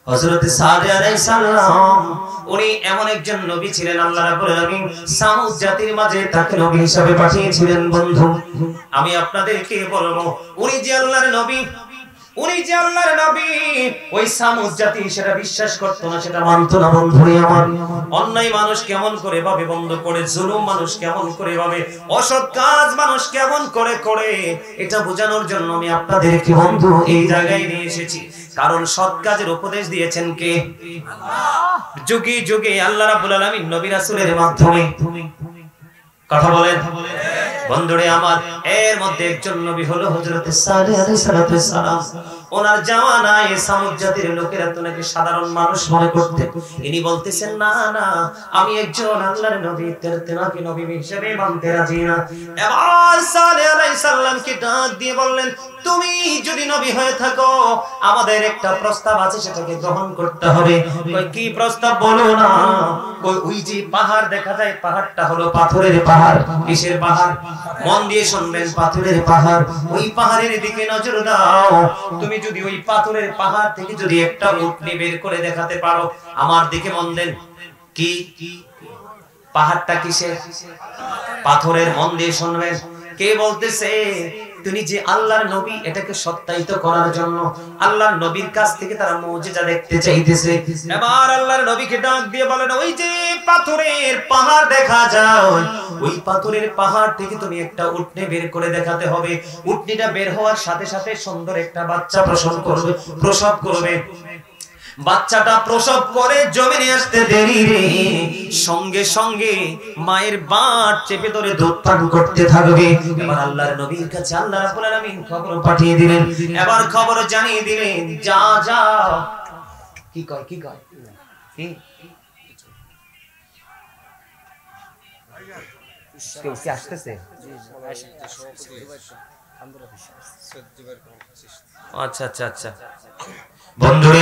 হযরত সালেহ আলাইহিস সালাম উনি এমন একজন নবী ছিলেন, আল্লাহ রাব্বুল আলামিন সামুদ জাতির মাঝে তাকে নবী হিসেবে পাঠিয়েছিলেন। বন্ধু, আমি আপনাদেরকে বলবো, উনি যে আল্লাহর নবী, ওই সামুদ জাতি সেটা বিশ্বাস করতো না, সেটা মানতো না। বন্ধুরে আমার, অন্যায় মানুষ কেমন করে ভাবে বন্ধ করে, জুলুম মানুষ কেমন করে ভাবে, অসৎ কাজ মানুষ কেমন করে করে, এটা বোঝানোর জন্য আমি আপনাদেরকে বন্ধু এই জায়গায় নিয়ে এসেছি। কারণ সৎ কাজের উপদেশ দিয়েছেন কে? আল্লাহ। যুগে যুগে আল্লাহ রাব্বুল আলামিন নবী রাসূলের মাধ্যমে। কথা বলেন বন্ধুরে আমার, এর মধ্যে একজন নবী হলো হযরত সালেহ আলাইহিস সালাম। ওনার জামানায় সামুদ জাতির লোকেরা তো নাকি সাধারণ মানুষ মনে করতে, ইনি বলতেছেন না না, আমি একজন আল্লাহর নবী, তেনাকে নবী হিসেবে মানতে রাজি না। এবার সালেহ আলাইহিস সালামকে ডাক দিয়ে বললেন, তুমি যদি নবী হয়ে থাকো, আমাদের একটা প্রস্তাব আছে, সেটাকে গ্রহণ করতে হবে। কই কি প্রস্তাব বলো না? কই ওই যে পাহাড় দেখা যায়, পাহাড়টা হলো পাথরের পাহাড়। কিসের পাহাড়? মন দিয়ে শুনবেন, পাথরের পাহাড়। ওই পাহাড়ের দিকে নজর দাও। তুমি যদি ওই পাথরের পাহাড় থেকে যদি একটা উটনি বের করে দেখাতে পারো, আমার দিকে মন দেন। কি পাহাড়টা কিসের? পাথরের। মন দিয়ে শুনবেন। কে বলতেছে? তিনি যে আল্লাহর নবী, এটাকে সত্যায়িত করার জন্য আল্লাহর নবীর কাছ থেকে তারা মুজিজা দেখতে চাইতেছে। এবার আল্লাহর নবীকে ডাক দিয়ে বলেন, ওই যে পাথরের পাহাড় দেখা যায়, ওই পাথরের পাহাড় থেকে তুমি একটা উটনি বের করে দেখাতে হবে। উটনিটা বের হওয়ার সাথে সাথে সুন্দর একটা বাচ্চা প্রসব করবে। বাচ্চাটা প্রসব করে জমিনে আসতে দেরি রে, সঙ্গে সঙ্গে মায়ের বাট চেপে ধরে দুধ পান করতে থাকবে। এবার আল্লাহর নবীর কাছে আল্লাহ রাব্বুল আলামিন খবর পাঠিয়ে দিলেন। এবার খবর জানিয়ে দিলেন, যা যা। কি কয় কি কেউ কি আসতেছে? আচ্ছা আচ্ছা আচ্ছা। বন্ধুরে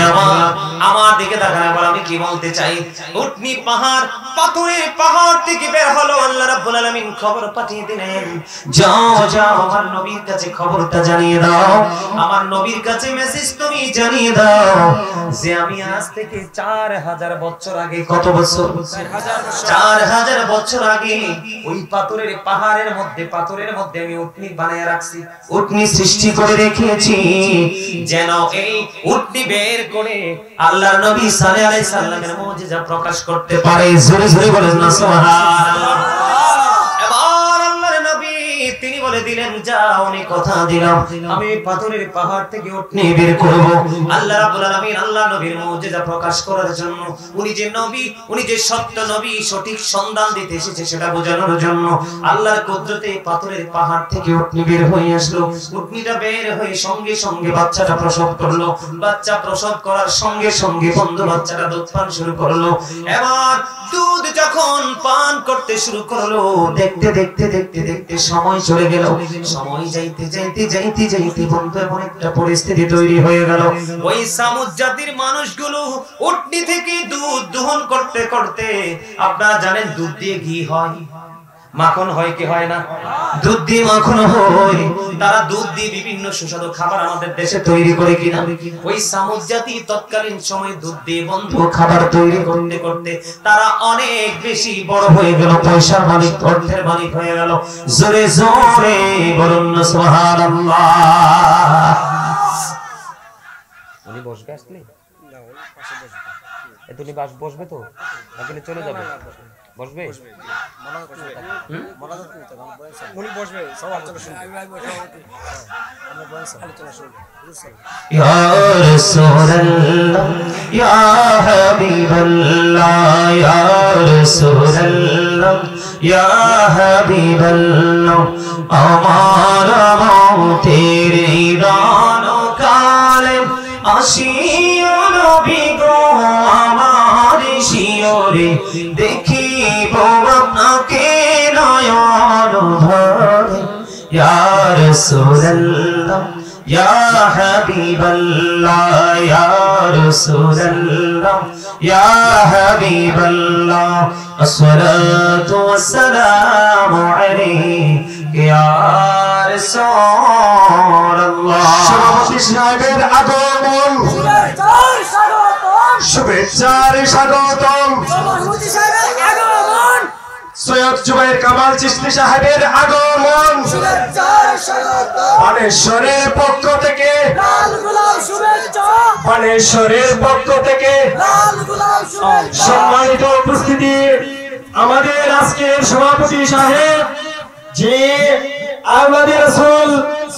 আমার দিকে তাকান। এবার আমি কি বলতে চাই, উটনি পাহাড়, পাথরের পাহাড় থেকে বের হলো। আল্লাহ রাব্বুল আলামিন খবর পাঠিয়ে দিলেন, যাও যাও আমার নবীর কাছে খবরটা জানিয়ে দাও, আমার নবীর কাছে মেসেজ তুমি জানিয়ে দাও যে আমি আজ থেকে 4000 বছর আগে, কত বছর? 4000 বছর আগে ওই পাথরের পাহাড়ের মধ্যে, পাথরের মধ্যে আমি উটনি বানায় রাখছি, উটনি সৃষ্টি করে রেখেছি, যেন এই উটনি বের করে আল্লাহর নবী সালেহ আলাইহিস সালামের মুজিজা প্রকাশ করতে পারে। জোরে জোরে বলেন না সুবহানাল্লাহ। এবার আল্লাহর নবী তিনি বলে দিলেন, যাও, আমি কথা দিলাম, আমি পাথরের পাহাড় থেকে উটনি বের করব। আল্লাহ রাব্বুল আলামিন আল্লাহ নবীর মুজিজা প্রকাশ করার জন্য, উনি যে নবী, উনি যে সত্য নবী, সঠিক সন্ধান দিতে এসেছে সেটা বোঝানোর জন্য আল্লাহর কুদরতে পাথরের পাহাড় থেকে উটনি বের হয়ে আসলো। উটনিটা বের হয়ে সঙ্গে সঙ্গে বাচ্চাটা প্রসব করলো। বাচ্চা প্রসব করার সঙ্গে সঙ্গে বন্ধু বাচ্চাটা দুধ পান শুরু করলো। এবার দুধ যখন পান করতে শুরু করলো, দেখতে দেখতে দেখতে দেখতে সময় চলে গেল। সময় যাইতে যাইতে যাইতে যাইতে বন্ধু এমন একটা পরিস্থিতি তৈরি হয়ে গেল, ওই সামুদ জাতির মানুষগুলো উটনি থেকে দুধ দহন করতে করতে, আপনারা জানেন দুধ দিয়ে ঘি হয়, মাখন হয় কি হয় না? দুধ দিয়ে মাখন হয়। তারা দুধ দিয়ে বিভিন্ন সুস্বাদু খাবার আমাদের দেশে তৈরি করে কিনা। ওই সামুদ জাতি তৎকালীন সময়ে দুধ দিয়ে বন্ধু খাবার তৈরি করতে করতে তারা অনেক বেশি বড় হয়ে গেল, পয়সার মালিক, অর্থের মালিক হয়ে গেল। জোরে জোরে বলুন না সুবহানাল্লাহ। উনি বসবে আসলে? না, ওই পাশে বসবে। তুমি বসবে তো নাকি চলে যাবে? বসবে? উনি বসবে, সব আলোচনা শুনবে। ইয়া রাসূলুল্লাহ, ইয়া হাবিবাল্লাহ, ইয়া রাসূলুল্লাহ, ইয়া হাবিবাল্লাহ, আমার মওতের দান কালে আসিও নবী গো, আমার শিয়রে দেখিব আপনাকে নয়ন ভরে। ইয়া রাসূলুল্লাহ, ইয়া হাবিবাল্লাহ, ইয়া রাসূলুল্লাহ, ইয়া হাবিবাল্লাহ, আসসালাতু ওয়াসসালামু আলাইকা ইয়া রাসূলুল্লাহ। সভাপতি সাহেবের আগমন, শুভেচ্ছার স্বাগতম সৈয়দ জুবাইর কামাল চিশতি সাহেবের আগমন বানেশ্বরের পক্ষ থেকে সম্মানিত উপস্থিতি আমাদের আজকের সভাপতি সাহেব যে আহমদী রাসূল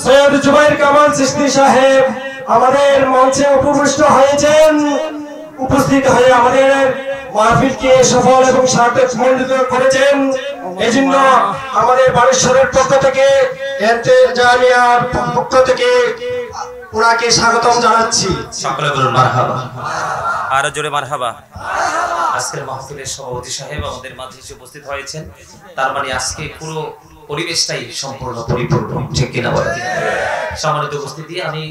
সৈয়দ জুবাইর কামাল চিশতি সাহেব আমাদের মঞ্চে উপবিষ্ট হয়েছেন। উপস্থিত হয়ে আমাদের মাহফিলকে সফল এবং সার্থকমণ্ডিত করেছেন। এজন্য আমাদের বানেশ্বরের পক্ষ থেকে জামিয়ার পক্ষ থেকে ওনাকে স্বাগতম জানাচ্ছি। সকলে বলুন মারহাবা, আরো জোরে মারহাবা। আজকের মাহফিলের সভাপতি সাহেব আমাদের মাঝে এসে উপস্থিত হয়েছেন, তার মানে আজকে পুরো পরিবেশটাই সম্পূর্ণ পরিপূর্ণ, ঠিক কিনা বলেন? সম্মানিত উপস্থিতি, আমি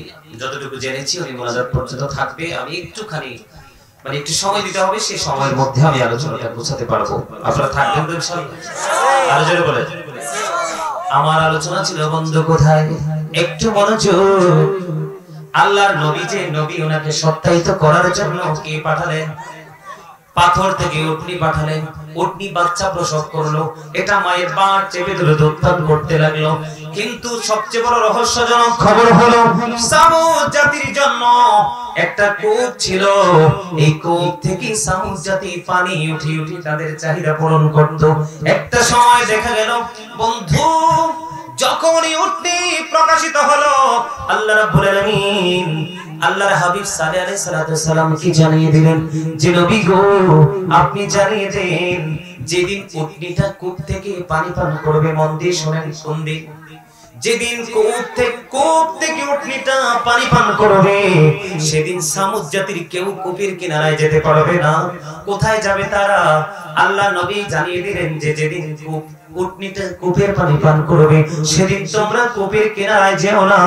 যতটুকু জেনেছি উনি মোনাজাত পর্যন্ত থাকবে। আমি একটুখানি মানে একটু সময় দিতে হবে, সেই সময়ের মধ্যে আমি আলোচনাটা গোছাতে পারবো। আপনারা থাকবেন তো ইনশাআল্লাহ? আরো জোরে বলেন। আমার আলোচনা ছিল বন্ধু কোথায়, একটু মনোযোগ। আল্লাহর নবী যে নবী, ওনাকে সত্যায়িত করার জন্য কে পাঠালেন? পাথর থেকে উটনি পাঠালেন। উটনি বাচ্চা প্রসব করলো, এটা মায়ের বাট চেপে ধরে দুধ পান করতে লাগলো। কিন্তু সবচেয়ে বড় রহস্যজনক খবর হলো সামুদ জাতির জন্য একটা কূপ ছিল। এই কূপ থেকে সামুদ জাতি পানি উঠি উঠি তাদের চাহিদা পূরণ করত। একটা সময় দেখা গেল বন্ধু, যখনই উটনি প্রকাশিত হলো, আল্লাহ রাব্বুল আলামিন আল্লাহর হাবিব সাল্লাল্লাহু আলাইহি সাল্লাম কি জানিয়ে দিলেন যে নবী গো, আপনি জানিয়ে দেন যেদিন উটনিটা কূপ থেকে পানি পান করবে, মন দিয়ে শুনেন কোন দিন, যেদিন কূপ থেকে উটনিটা পানি পান করবে, সেদিন সামুদ জাতির কেউ কূপের কিনারায় যেতে পারবে না। কোথায় যাবে তারা? আল্লাহ নবী জানিয়ে দিলেন যে যেদিন উটনিটা কূপের পানি পান করবে, সেদিন তোমরা কূপের কিনারায় যেও না।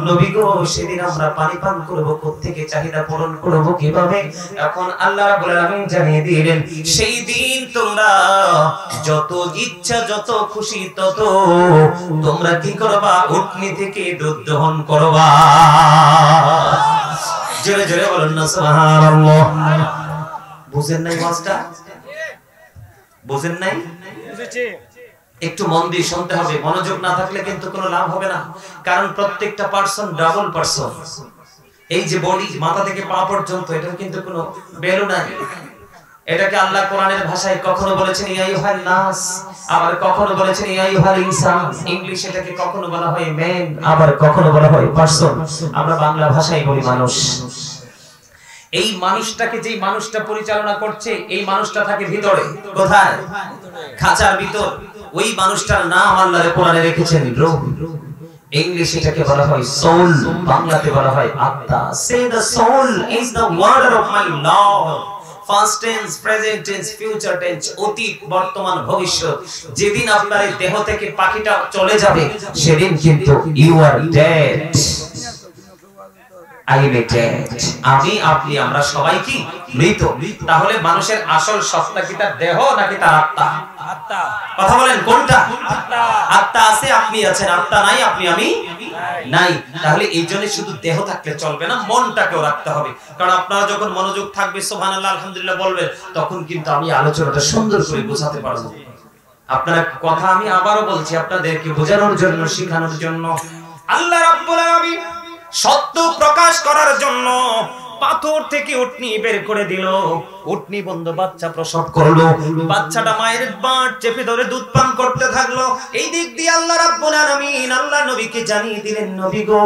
নবী গো, সেদিন আমরা পানি পান করব কোত্থেকে, চাহিদা পূরণ করব কিভাবে? এখন আল্লাহ রাব্বুল আলামিন জানিয়ে দিলেন সেই দিন তোমরা যত ইচ্ছা যত খুশি তত তোমরা কি করবা? উটনি থেকে দুধ দহন করবা। জোরে জোরে বলুন না সুবহানাল্লাহ। বুঝেন নাই মাস্টার? বুঝেন নাই? বুঝেছি। একটু মন দিয়ে শুনতে হবে, মনোযোগ না থাকলে কিন্তু কোনো লাভ হবে না। কারণ প্রত্যেকটা পার্সন ডাবল পার্সন। এই যে বডি, মাথা থেকে পা পর্যন্ত, এটা কিন্তু কোনো বেলু নাই। এটাকে আল্লাহ কোরআনের ভাষায় কখনো বলেছেন ইয়া আইয়ুহান নাস, আবার কখনো বলেছেন ইয়া আইয়ুহাল ইনসান। ইংলিশে এটাকে কখনো বলা হয় ম্যান, আবার কখনো বলা হয় পার্সন। আমরা বাংলা ভাষায় বলি মানুষ। এই মানুষটাকে যেই মানুষটা পরিচালনা করছে, এই মানুষটা থাকে ভিতরে। কোথায়? খাঁচার ভিতর। ওই মানুষটার নাম আল্লাহ কোরআনে রেখেছেন রূহ। ইংলিশে এটাকে বলা হয় সোল, বাংলাতে বলা হয় আত্মা। Say the soul is the word of my lord. Past tense, present tense, future tense, অতীত, বর্তমান, ভবিষ্যৎ। যেদিন আপনার এই দেহ থেকে পাখিটা চলে যাবে, সেদিন কিন্তু ইউ আর ডেড। আমি, আপনি, আমরা সবাই কি মৃত। তাহলে মানুষের আসল সত্তা কি তার দেহ নাকি তার আত্মা? আত্মা। কথা বলেন কোনটা? আত্মা। আত্মা আছে, আপনি আছেন। আত্মা নাই, আপনি আমি নাই। তাহলে এই জন্য শুধু দেহ থাকলে চলবে না, মনটাকেও রাখতে হবে। কারণ আপনারা যখন মনোযোগ থাকবে, সুবহানাল্লাহ আলহামদুলিল্লাহ বলবেন, তখন কিন্তু আমি আলোচনাটা সুন্দর করে বোঝাতে পারবো। আপনারা কথা আমি আবারও বলছি আপনাদেরকে বোঝানোর জন্য, শেখানোর জন্য। আল্লাহ রাব্বুল আলামিন সত্য প্রকাশ করার জন্য পাথর থেকে উটনি বের করে দিল। উটনি বন্ধু বাচ্চা প্রসব করলো। বাচ্চাটা মায়ের বাট চেপে ধরে দুধ পান করতে থাকলো। এই দিক দিয়ে আল্লাহ রাব্বুল আলামিন আল্লাহ নবীকে জানিয়ে দিলেন, নবী গো,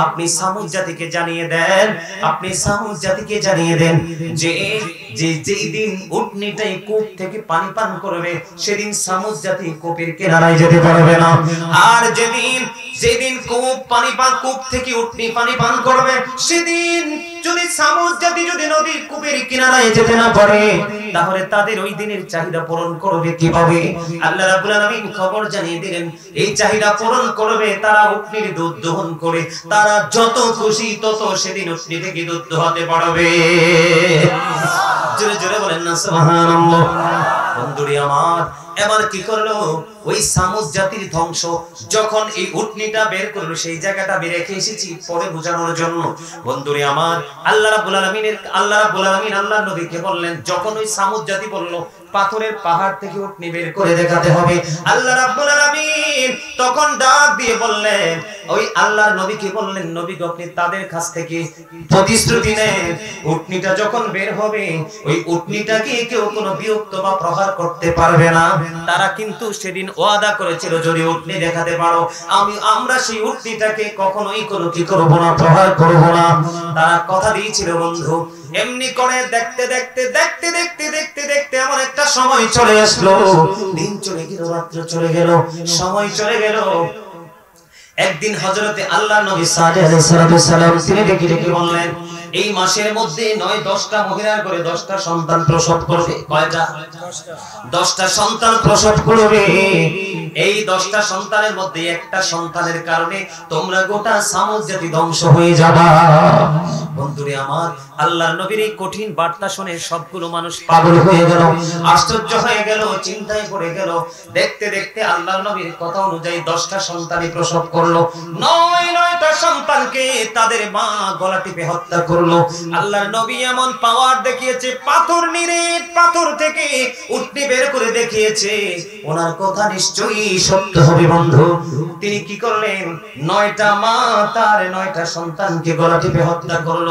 আপনি সামুদ জাতিকে জানিয়ে দেন, আপনি সামুদ জাতিকে জানিয়ে দেন যে যেই দিন উটনিটাই কূপ থেকে পানি পান করবে, সেদিন সামুদ জাতি কূপের কিনারায় যেতে পারবে না। আর যেদিন কূপ থেকে উটনি পানি পান করবে, সেদিন যদি সামুদ জাতি যদি নদীর কূপের কিনারায় যেতে না পারে, তাহলে তাদের ওই দিনের চাহিদা পূরণ করবে কিভাবে? আল্লাহ রাব্বুল আলামিন খবর জানিয়ে দিলেন, এই চাহিদা পূরণ করবে তারা উটনির দুধ দহন করে। তারা যত খুশি তত সেদিন উটনি থেকে দুধ দোহাতে পারবে। জোরে জোরে বলেন না সুবহানাল্লাহ। বন্ধুরে আমার, এবার কি করলো, ওই সামুদ জাতির ধ্বংস যখন এই উটনিটা বের করলো, সেই জায়গাটা আমি রেখে এসেছি পরে বোঝানোর জন্য। বন্ধুরে আমার, আল্লাহ রাব্বুল আলামিন আল্লাহর নবীকে বললেন, যখন ওই সামুদ জাতি বলল পাথরের পাহাড় থেকে উটনি বের করে দেখাতে হবে, আল্লাহ রাব্বুল আলামিন তখন ডাক দিয়ে বললেন, ওই আল্লাহর নবীকে বললেন, নবী গো আপনি তাদের কাছ থেকে প্রতিশ্রুতি নেন, উটনিটা যখন বের হবে ওই উটনিটাকে কেউ কোনো বিরক্ত বা প্রহার করতে পারবে না। তারা কিন্তু সেদিন ওয়াদা করেছিল, যদি উটনি দেখাতে পারো আমরা সেই উটনিটাকে কখনোই কোনো কি করব না, প্রহার করব না। তারা কথা দিয়েছিল বন্ধু। এমনি করে দেখতে দেখতে দেখতে দেখতে দেখতে দেখতে এমন একটা সময় চলে আসলো, দিন চলে গেল, রাত্র চলে গেল, সময় চলে গেল। একদিন হযরতে আল্লাহ নবী সাল্লাল্লাহু আলাইহি সাল্লাম তিনি ডেকে ডেকে বললেন, এই মাসের মধ্যে 9-10টা মহিলার করে 10টা সন্তান প্রসব করবে। কয়টা? 10টা সন্তান প্রসব করবে। এই 10টা সন্তানের মধ্যে একটা সন্তানের কারণে তোমরা গোটা সামুদ জাতি ধ্বংস হয়ে যাবা। বন্ধুরে আমার, আল্লাহর নবীর এই কঠিন বার্তা শুনে সবগুলো মানুষ পাগল হয়ে গেল, আশ্চর্য হয়ে গেল, চিন্তায় পড়ে গেল। দেখতে দেখতে আল্লাহর নবীর কথা অনুযায়ী 10টা সন্তানই প্রসব করলো। 9টা সন্তানকে তাদের মা গলা টিপে হত্যা করলো। আল্লাহর নবী এমন পাওয়ার দেখিয়েছে, পাথর নিরেট পাথর থেকে উটনি বের করে দেখিয়েছে, ওনার কথা নিশ্চয়ই সত্য হবে বন্ধু। তিনি কি করলেন, 9টা মা তার 9টা সন্তানকে গলা টিপে হত্যা করলো।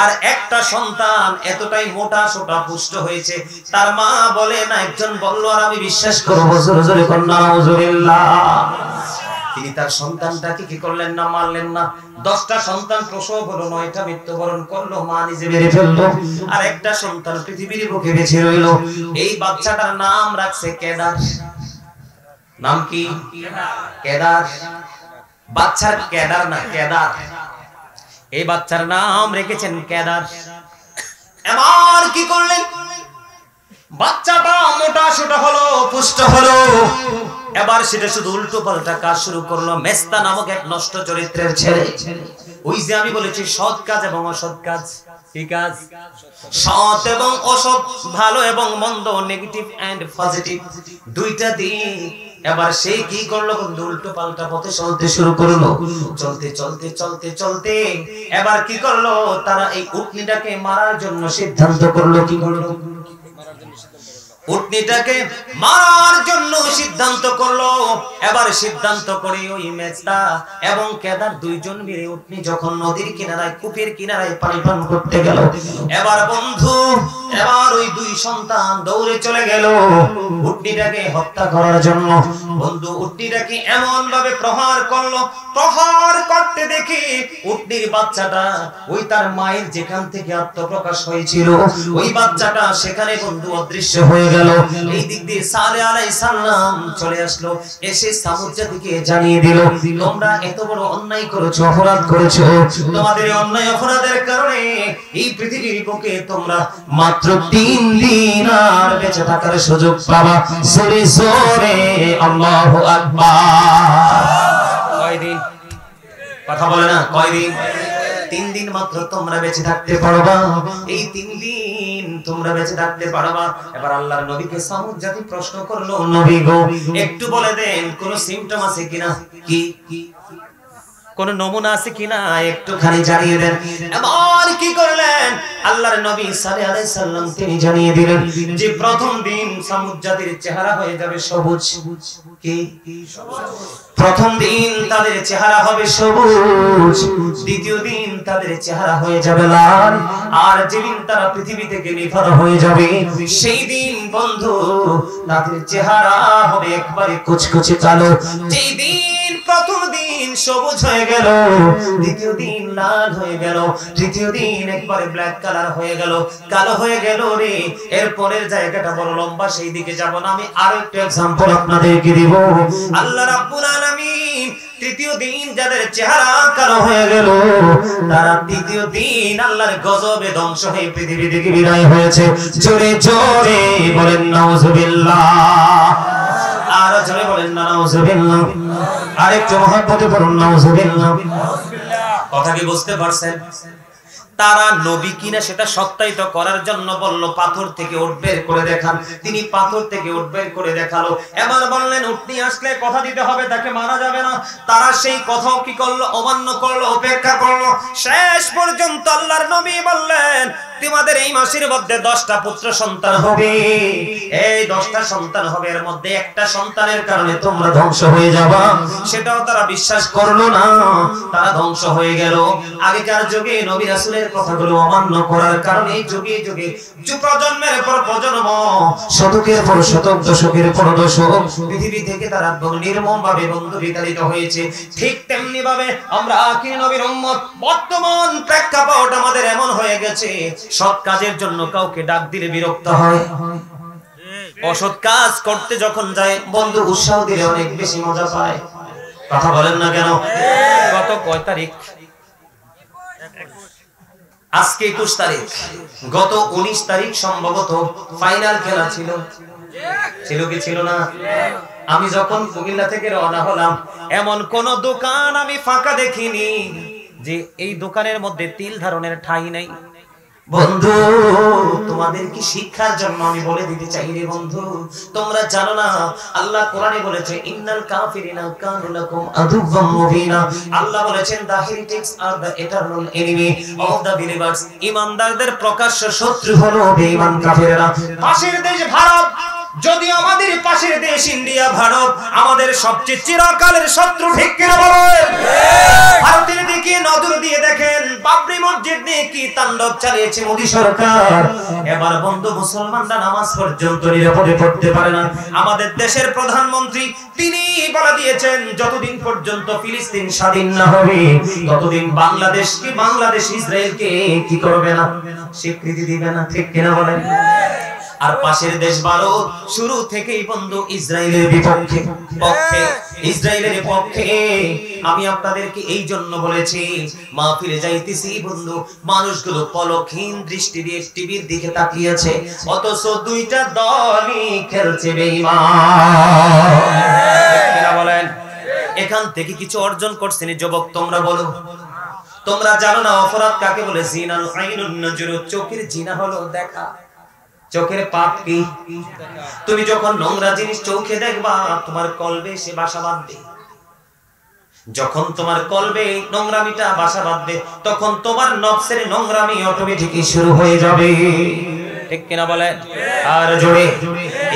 আর একটা সন্তান এতটাই মোটা সোটা পুষ্ট হয়েছে, তার মা বলে না, একজন বলল আর আমি বিশ্বাস করবো, জোরে জোরে কন্যা নাউজুবিল্লাহ। তিনি তার সন্তানটাকে কি করলেন না, মারলেন না। 10টা সন্তান প্রসব হলো, 9টা মৃত্যুবরণ করলো, মা নিজে মেরে ফেললো, আর একটা সন্তান পৃথিবীর বুকে বেঁচে রইলো। এই বাচ্চাটার নাম রাখছে কেদার। নাম কি? কেদার। বাচ্চার কেদার না, কেদার। এই বাচ্চার নাম রেখেছেন কেদার। এবার কি করলেন, বাচ্চাটা মোটা সোটা হলো, পুষ্ট হলো। এবার সেটা শুধু উল্টো পাল্টা কাজ শুরু করলো। মেস্তা নামক এক নষ্ট চরিত্রের ছেলে, ওই যে আমি বলেছি সৎ কাজ এবং অসৎ কাজ। কি কাজ? সৎ এবং অসৎ, ভালো এবং মন্দ, নেগেটিভ এন্ড পজিটিভ, দুইটা দিক। এবার সে কি করলো বন্ধু, উল্টো পাল্টা পথে চলতে শুরু করলো। চলতে চলতে চলতে চলতে এবার কি করলো, তারা এই উটনিটাকে মারার জন্য সিদ্ধান্ত করলো। কি করলো? উটনিটাকে মারার জন্য সিদ্ধান্ত করলো। এবার সিদ্ধান্ত করে ওই মেজদা এবং কেদার দুইজন মিলে উটনি যখন নদীর কিনারায়, কূপের কিনারায় পানি পান করতে গেল, এবার বন্ধু, এবার ওই দুই সন্তান দৌড়ে চলে গেল উটনিটাকে হত্যা করার জন্য। বন্ধু, উটনিটাকে এমন ভাবে প্রহার করলো, প্রহার করতে দেখি উটনির বাচ্চাটা ওই তার মায়ের যেখান থেকে আত্মপ্রকাশ হয়েছিল, ওই বাচ্চাটা সেখানে বন্ধু অদৃশ্য হয়ে গেল। এই দিক দিয়ে সালেহ আলাইহিস সালাম চলে আসলো, এসে সামুদ জাতিকে জানিয়ে দিল, তোমরা এত বড় অন্যায় করেছো, অপরাধ করেছো। তোমাদের অন্যায় অপরাধের কারণে এই পৃথিবীর বুকে তোমরা মাত্র 3 দিন আর বেঁচে থাকার সুযোগ পাবা। জোরে জোরে আল্লাহু আকবার। কয়দিন? কথা বলে না, কয়দিন? 3 দিন মাত্র তোমরা বেঁচে থাকতে পারবা। এই 3 দিন তোমরা বেঁচে থাকতে পারবা। এবার আল্লাহর নবীকে সামুদ জাতি প্রশ্ন করলো, নবী গো একটু বলে দেন কোন সিম্পটম আছে কিনা, কি কোন নমুনা আছে কিনা একটুখানি জানিয়ে দেন। এবার কি করলেন, আল্লাহর নবী সাল্লাল্লাহু আলাইহি সাল্লাম তিনি জানিয়ে দিলেন যে প্রথম দিন সামুদ জাতির চেহারা হয়ে যাবে সবুজ। কি? প্রথম দিন তাদের চেহারা হবে সবুজ, দ্বিতীয় দিন তাদের চেহারা হয়ে যাবে লাল, আর যেদিন তারা পৃথিবী থেকে নিথর হয়ে যাবে সেই দিন বন্ধু তাদের চেহারা হবে একবারে কুচকুচে কালো। যেই দিন প্রথম দিন সবুজ হয়ে গেল, দ্বিতীয় দিন লাল হয়ে গেল, তৃতীয় দিন একবারে ব্ল্যাক কালার হয়ে গেল, কালো হয়ে গেল রে। এর পরের জায়গাটা বড় লম্বা, সেই দিকে যাব না, আমি আরো একটা एग्जांपल আপনাদেরকে দেব। আল্লাহ রাব্বুল আলামিন তৃতীয় দিন যাদের চেহারা কালো হয়ে গেল, তারা তৃতীয় দিন আল্লাহর গজবে ধ্বংস হয়ে পৃথিবী থেকে বিদায় হয়েছে। জোরে জোরে বলেন নাউজুবিল্লাহ, আর জোরে বলেন নাউজুবিল্লাহ, আরেকটু মহব্বতে বলুন নাউজুবিল্লাহ। কথা কি বুঝতে পারছেন? তারা নবী কিনা সেটা সত্যায়িত করার জন্য বলল পাথর থেকে উট বের করে দেখান। তিনি পাথর থেকে উট বের করে দেখালো। এবার বললেন উট নিয়ে আসলে কথা দিতে হবে, তাকে মারা যাবে না। তারা সেই কথাও কি করলো? অমান্য করলো, উপেক্ষা করলো। শেষ পর্যন্ত আল্লাহর নবী বললেন তোমাদের এই মাসের মধ্যে 10টা পুত্র সন্তান হবে, এই 10টা সন্তান হবে, এর মধ্যে একটা সন্তানের কারণে তোমরা ধ্বংস হয়ে যাবা। সেটাও তারা বিশ্বাস করলো না, তারা ধ্বংস হয়ে গেল। আগেকার যুগে নবী রাসূলের কথাগুলো অমান্য করার কারণে যুগে যুগে প্রজন্মের পর প্রজন্ম, শতকের পর শতক, দশকের পর দশক পৃথিবী থেকে তারা নির্মমভাবে বন্ধু বিতাড়িত হয়েছে। ঠিক তেমনি ভাবে আমরা আখির নবীর উম্মত, বর্তমান প্রেক্ষাপট আমাদের এমন হয়ে গেছে, সৎ কাজের জন্য কাউকে ডাক দিলে বিরক্ত হয়, অসৎ কাজ করতে যখন যায় বন্ধু উৎসাহ দিলে অনেক বেশি মজা পায়। কথা বলেন না কেন? গত কয় তারিখ? আজকে 21 তারিখ। গত 19 তারিখ সম্ভবত ফাইনাল খেলা ছিল। ছিল কি ছিল না? আমি যখন কুমিল্লা থেকে রওনা হলাম, এমন কোন দোকান আমি ফাঁকা দেখিনি যে এই দোকানের মধ্যে তিল ধারণের ঠাঁই নাই। বন্ধু, তোমাদের কি শিক্ষার জন্য আমি বলে দিতে চাই রে বন্ধু, তোমরা জানো না আল্লাহ কোরআনে বলেছে ইন্নাল কাফিরিনা কানু লাকুম আদুওয়াম মুবিনা। আল্লাহ বলেছেন the heretics are the eternal enemy of the believers। ঈমানদারদের প্রকাশ্য শত্রু হলো বেঈমান কাফেররা। পাশের দেশ ভারত, যদি আমাদের পাশের দেশ ইন্ডিয়া, ভারত আমাদের সবচেয়ে চিরকালের শত্রু, ঠিক কিনা বলেন? ভারতের দিকে নজর দিয়ে দেখেন, বাবরি মসজিদ নিয়ে কি তাণ্ডব চালিয়েছে মোদী সরকার। এবার বন্ধু মুসলমানরা নামাজ পর্যন্ত নিরাপদে পড়তে পারে না। আমাদের দেশের প্রধানমন্ত্রী তিনি বলে দিয়েছেন যতদিন পর্যন্ত ফিলিস্তিন স্বাধীন না হবে ততদিন বাংলাদেশ ইসরায়েলকে কি করবে না? স্বীকৃতি দিবে না, ঠিক কিনা বলেন? আর পাশের দেশ ভারত শুরু থেকেই বন্ধু ইসরায়েলের বিপক্ষে, ইসরায়েলের পক্ষে। আমি আপনাদেরকে এই জন্য বলেছি, মাহফিলে যাইতেছি বন্ধু, মানুষগুলো পলকহীন দৃষ্টি দিয়ে টিভির দিকে তাকিয়েছে, অথচ দুইটা দলই খেলছে বেঈমান। বলেন এখান থেকে কিছু অর্জন করছেন যুবক? তোমরা বলো, তোমরা জানো না অপরাধ কাকে বলে? জিনাল আইনুন নজরু, চোখের জিনা হলো দেখা। চোখের পাপ কি? তুমি যখন নোংরা জিনিস চোখে দেখবা তোমার কলবে সে বাসা বাঁধবে। যখন তোমার কলবে নোংরামিটা বাসা বাঁধবে তখন তোমার নফসের নোংরামি অটোমেটিকই শুরু হয়ে যাবে, ঠিক কিনা বলেন? আর জোরে।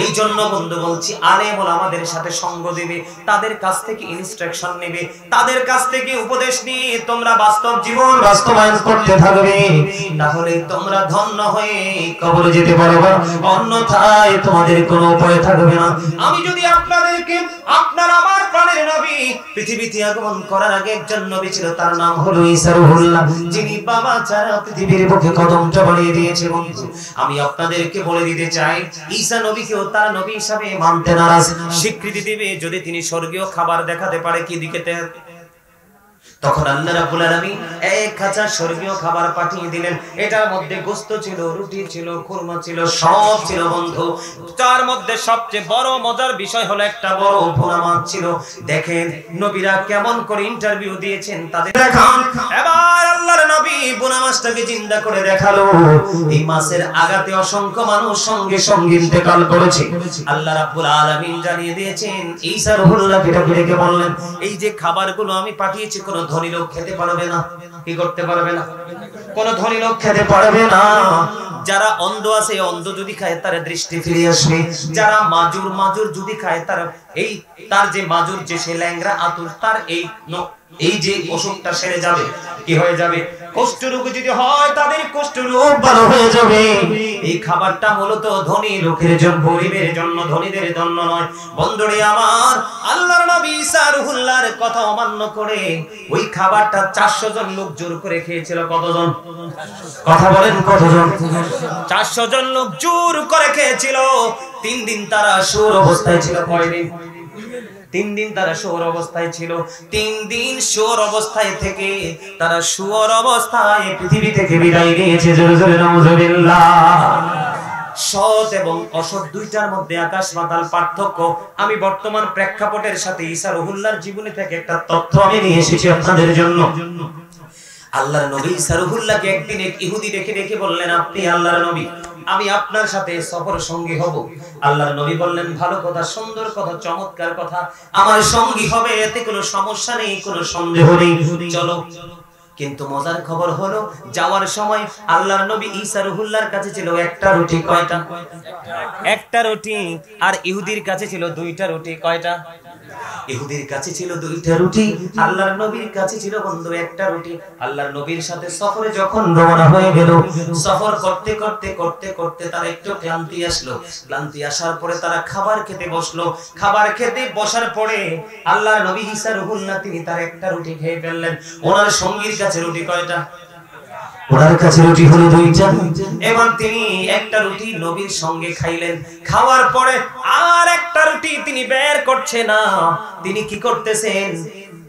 এই জন্য বন্ধু বলছি, আলেম ওলামাদের সাথে সঙ্গ দিবে, তাদের কাছ থেকে ইনস্ট্রাকশন নেবে, তাদের কাছ থেকে উপদেশ নিয়ে তোমরা বাস্তব জীবন বাস্তবায়ন করতে থাকবে, তাহলে তোমরা ধন্য হয়ে কবরে যেতে পারবে, অন্যথায় তোমাদের কোনো উপায় থাকবে না। আমি যদি আপনাদেরকে আপনার আমার প্রাণের নবী পৃথিবীতে আগমন করার আগে একজন নবী ছিল, তার নাম হলো ঈসা রূহুল্লাহ, যিনি বাবা ছাড়া পৃথিবীর বুকে কদমটা বাড়িয়ে দিয়েছে। বন্ধু আমি আপনাদেরকে বলে দিতে চাই, ঈসা নবীকেও তার নবী হিসাবে মানতে নারাজ। স্বীকৃতি দিবে যদি তিনি স্বর্গীয় খাবার দেখাতে পারে। কি দিকেতে? তখন আল্লাহ রাব্বুল আলামিন এক খাঁচা স্বর্গীয় খাবার পাঠিয়ে দিলেন। এটার মধ্যে গোশত ছিল, রুটি ছিল, খুরমা ছিল, সব ছিল বন্ধু। তার মধ্যে সবচেয়ে বড় মজার বিষয় হলো একটা বড় ভুনা মাছ ছিল। দেখেন নবীরা কেমন করে ইন্টারভিউ দিয়েছেন তাদের দেখান। এবার আল্লাহর নবী ভুনা মাছটাকে জিন্দা করে দেখালো। এই মাছের আঘাতে অসংখ্য মানুষ সঙ্গে সঙ্গে ইন্তেকাল করেছে। আল্লাহ রাব্বুল আলামিন জানিয়ে দিয়েছেন, ঈসা রূহুল্লাহকে ডেকে বললেন, এই যে খাবারগুলো আমি পাঠিয়েছি কোন ধনী লোক খেতে পারবে না। কি করতে পারবে না? কোন ধনী লোক খেতে পারবে না। যারা অন্ধ আছে, অন্ধ যদি খায় তার দৃষ্টি ফিরে আসবে। যারা মাজুর যদি খায় তার যে মাজুর যে সে ল্যাংরা আতুর, তার এই যে অসুখটা সেরে যাবে। কি হয়ে যাবে? কুষ্ঠরোগ যদি হয় তাদের কুষ্ঠরোগ ভালো হয়ে যাবে। এই খাবারটা মূলত ধনী লোকের জন্য, গরিবের জন্য, ধনীদের জন্য নয়। বন্ধুরে আমার, আল্লাহর নবী ঈসা রূহুল্লাহর কথা অমান্য করে ওই খাবারটা 400 জন লোক জোর করে খেয়েছিল। কতজন? কথা বলেন কতজন? 400 জন লোক জোর করে খেয়েছিল। 3 দিন তারা শুয়োর অবস্থায় ছিল। কয়দিন? 3 দিন তারা শুয়োর অবস্থায় ছিল। 3 দিন শুয়োর অবস্থায় থেকে তারা শুয়োর অবস্থায় পৃথিবী থেকে বিদায় নিয়েছে। জোরে জোরে নাউজুবিল্লাহ। সৎ এবং অসৎ দুইটার মধ্যে আকাশ পাতাল পার্থক্য। আমি বর্তমান প্রেক্ষাপটের সাথে ঈসা রূহুল্লাহর জীবনী থেকে একটা তথ্য আমি নিয়ে এসেছি আপনাদের জন্য। আল্লাহর নবী ঈসা রূহুল্লাহকে একদিন এক ইহুদি ডেকে বললেন, আপনি আল্লাহর নবী, আমি আপনার সাথে সফর সঙ্গী হব। আল্লাহর নবী বললেন, ভালো কথা, সুন্দর কথা, চমৎকার কথা, আমার সঙ্গী হবে, এতে কোনো সমস্যা নেই, কোনো সন্দেহ নেই, চলো। কিন্তু মজার খবর হলো, যাওয়ার সময় আল্লাহর নবী ঈসা রূহুল্লাহর কাছে ছিল একটা রুটি। কয়টা? একটা রুটি। আর ইহুদির কাছে ছিল দুইটা রুটি। কয়টা? ইহুদির কাছে ছিল দুইটা রুটি, আল্লাহর নবীর কাছে ছিল বন্ধু একটা রুটি। আল্লাহর নবীর সাথে সফরে যখন রওনা হয়ে গেল, সফর করতে করতে করতে করতে তার একটু ক্লান্তি আসলো। ক্লান্তি আসার পরে তারা খাবার খেতে বসলো। খাবার খেতে বসার পরে আল্লাহর নবী ঈসা রূহুল্লাহ তিনি তার একটা রুটি খেয়ে ফেললেন। ওনার সঙ্গীর কাছে রুটি কয়টা? ওনার কাছে রুটি হলো দুইটা। এবার তিনি একটা রুটি নবীর সঙ্গে খাইলেন। খাওয়ার পরে আর একটা রুটি তিনি বের করছে না। তিনি কি করতেছেন?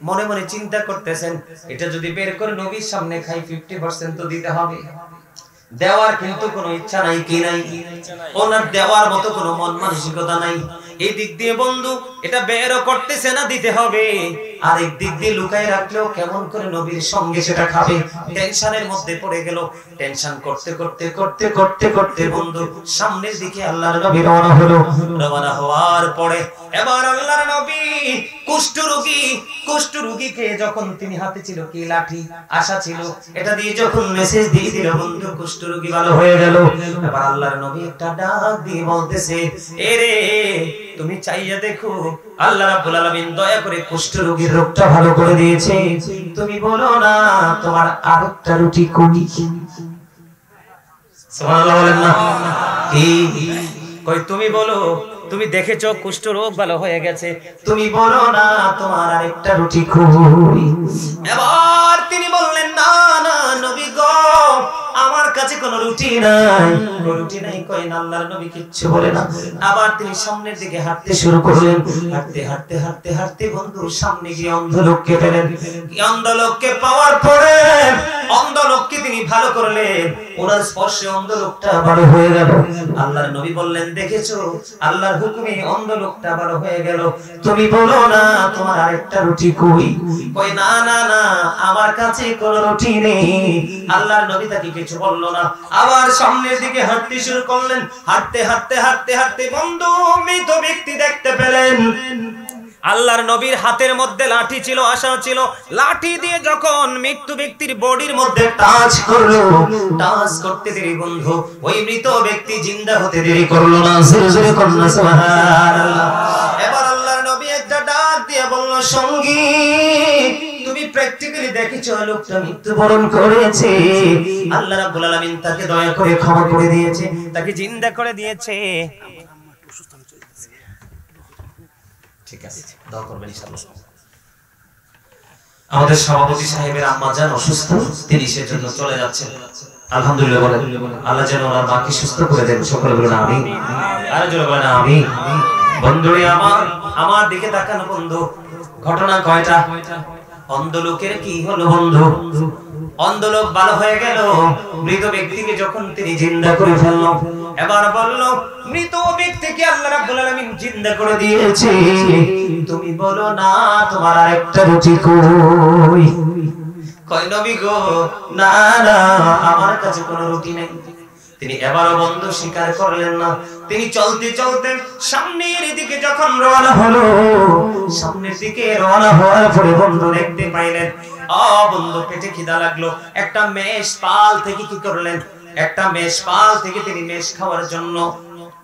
মনে মনে চিন্তা করতেছেন, এটা যদি বের করে নবীর সামনে খাই 50% তো দিতে হবে। দেওয়ার কিন্তু কোনো ইচ্ছা নাই, কি নাই? ওনার দেওয়ার মতো কোনো মন মানসিকতা নাই। এই দিক দিয়ে বন্ধু এটা বেরও করতেছে না, দিতে হবে। আর এক দিক দিয়ে লুকায় রাখলেও কেমন করে নবীর সঙ্গে সেটা খাবে? টেনশনের মধ্যে পড়ে গেল। টেনশন করতে করতে করতে করতে করতে বন্ধু সামনের দিকে আল্লাহর নবী রওনা হলো। রওনা হওয়ার পরে এবার আল্লাহর নবী কুষ্ঠ রোগীকে যখন তিনি হাতে ছিল কি লাঠি, আশা ছিল, এটা দিয়ে যখন মেসেজ দিয়ে দিল বন্ধু কুষ্ঠ রোগী ভালো হয়ে গেল। এবার আল্লাহর নবী একটা ডাক দিয়ে বলতেছে, এরে তুমি চাইয়া দেখো, আল্লাহ রাব্বুল আলামিন দয়া করে কুষ্ঠ রোগীর রোগটা ভালো করে দিয়েছে। তুমি বলো না তোমার আরেকটা রুটি কই? সুবহানাল্লাহ বলেন না? কি কই? তুমি বলো, তুমি দেখেছো কুষ্ঠ রোগ ভালো হয়ে গেছে, তুমি বলো না তোমার আরেকটা রুটি কই? এবার তিনি বললেন, না না নবী গো, আমার কাছে কোনো রুটি নাই। রুটি নাই কই? না, আল্লাহর নবী কিচ্ছু বলে না। আবার তিনি সামনের দিকে হাঁটতে শুরু করলেন। হাঁটতে হাঁটতে হাঁটতে হাঁটতে বন্ধু সামনে গিয়ে অন্ধ লোককে পেলেন। অন্ধ লোককে পাওয়ার পরে অন্ধ লোককে তিনি ভালো করলেন। ওনার স্পর্শে অন্ধ লোকটা ভালো হয়ে গেল। আল্লাহর নবী বললেন, দেখেছো আল্লাহর হুকুমে অন্ধ লোকটা ভালো হয়ে গেল, তুমি বলো না তোমার আরেকটা রুটি কই? কই না না না, আমার কাছে কোনো রুটি নেই। আল্লাহর নবী তাকে কিছু বললো না। আবার সামনের দিকে হাঁটতে শুরু করলেন। হাঁটতে হাঁটতে হাঁটতে হাঁটতে বন্ধু মৃত ব্যক্তি দেখতে পেলেন। আল্লাহর নবীর হাতের মধ্যে লাঠি ছিল, আশা ছিল। লাঠি দিয়ে যখন মৃত্যু ব্যক্তির বডির মধ্যে টাচ করলো, টাচ করতে দেরি বন্ধু ওই মৃত ব্যক্তি জিন্দা হতে দেরি করলো না। জোরে জোরে করুন সুবহানাল্লাহ। এবার আল্লাহর নবী একটা ডাক দিয়ে বলল, সঙ্গী তুমি প্র্যাকটিক্যালি দেখেছো লোকটা মৃত্যুবরণ করেছে। আল্লাহ রাব্বুল আলামিন তাকে দয়া করে ক্ষমা করে দিয়েছে, তাকে জিন্দা করে দিয়েছে। ঠিক আছে, দোয়া করবেন ইনশাআল্লাহ। আমাদের সভাপতি সাহেবের আম্মা জান অসুস্থ, তিনি সেজন্য চলে যাচ্ছেন। আলহামদুলিল্লাহ বলেন, আল্লাহ যেন ওনার মাকে সুস্থ করে দেন। সকলে বলেন আমিন। আর জোরে বলেন আমিন। বন্ধুরে আমার দিকে তাকানো বন্ধু। ঘটনা কয়টা? অন্ধ লোকের কি হলো বন্ধু? অন্ধ লোক ভালো হয়ে গেল। মৃত ব্যক্তিকে যখন তিনি জিন্দা করে ফেললো, এবার বলল, মৃত ব্যক্তিকে আল্লাহ রাব্বুল আলামিন জিন্দা করে দিয়েছে, তুমি বলো না তোমার আরেকটা রুটি কই? কয় নবী গো, না না আমার কাছে কোনো রুটি নেই। তিনি এবারও বন্ধু স্বীকার করলেন না। তিনি চলতে চলতে সামনের দিকে যখন রওনা হলো, সামনের দিকে রওনা হওয়ার পরে বন্ধু দেখতে পাইলেন, বন্ধু পেটে খিদা লাগলো। একটা মেষ পাল থেকে কি করলেন? একটা মেষ পাল থেকে তিনি মেষ খাওয়ার জন্য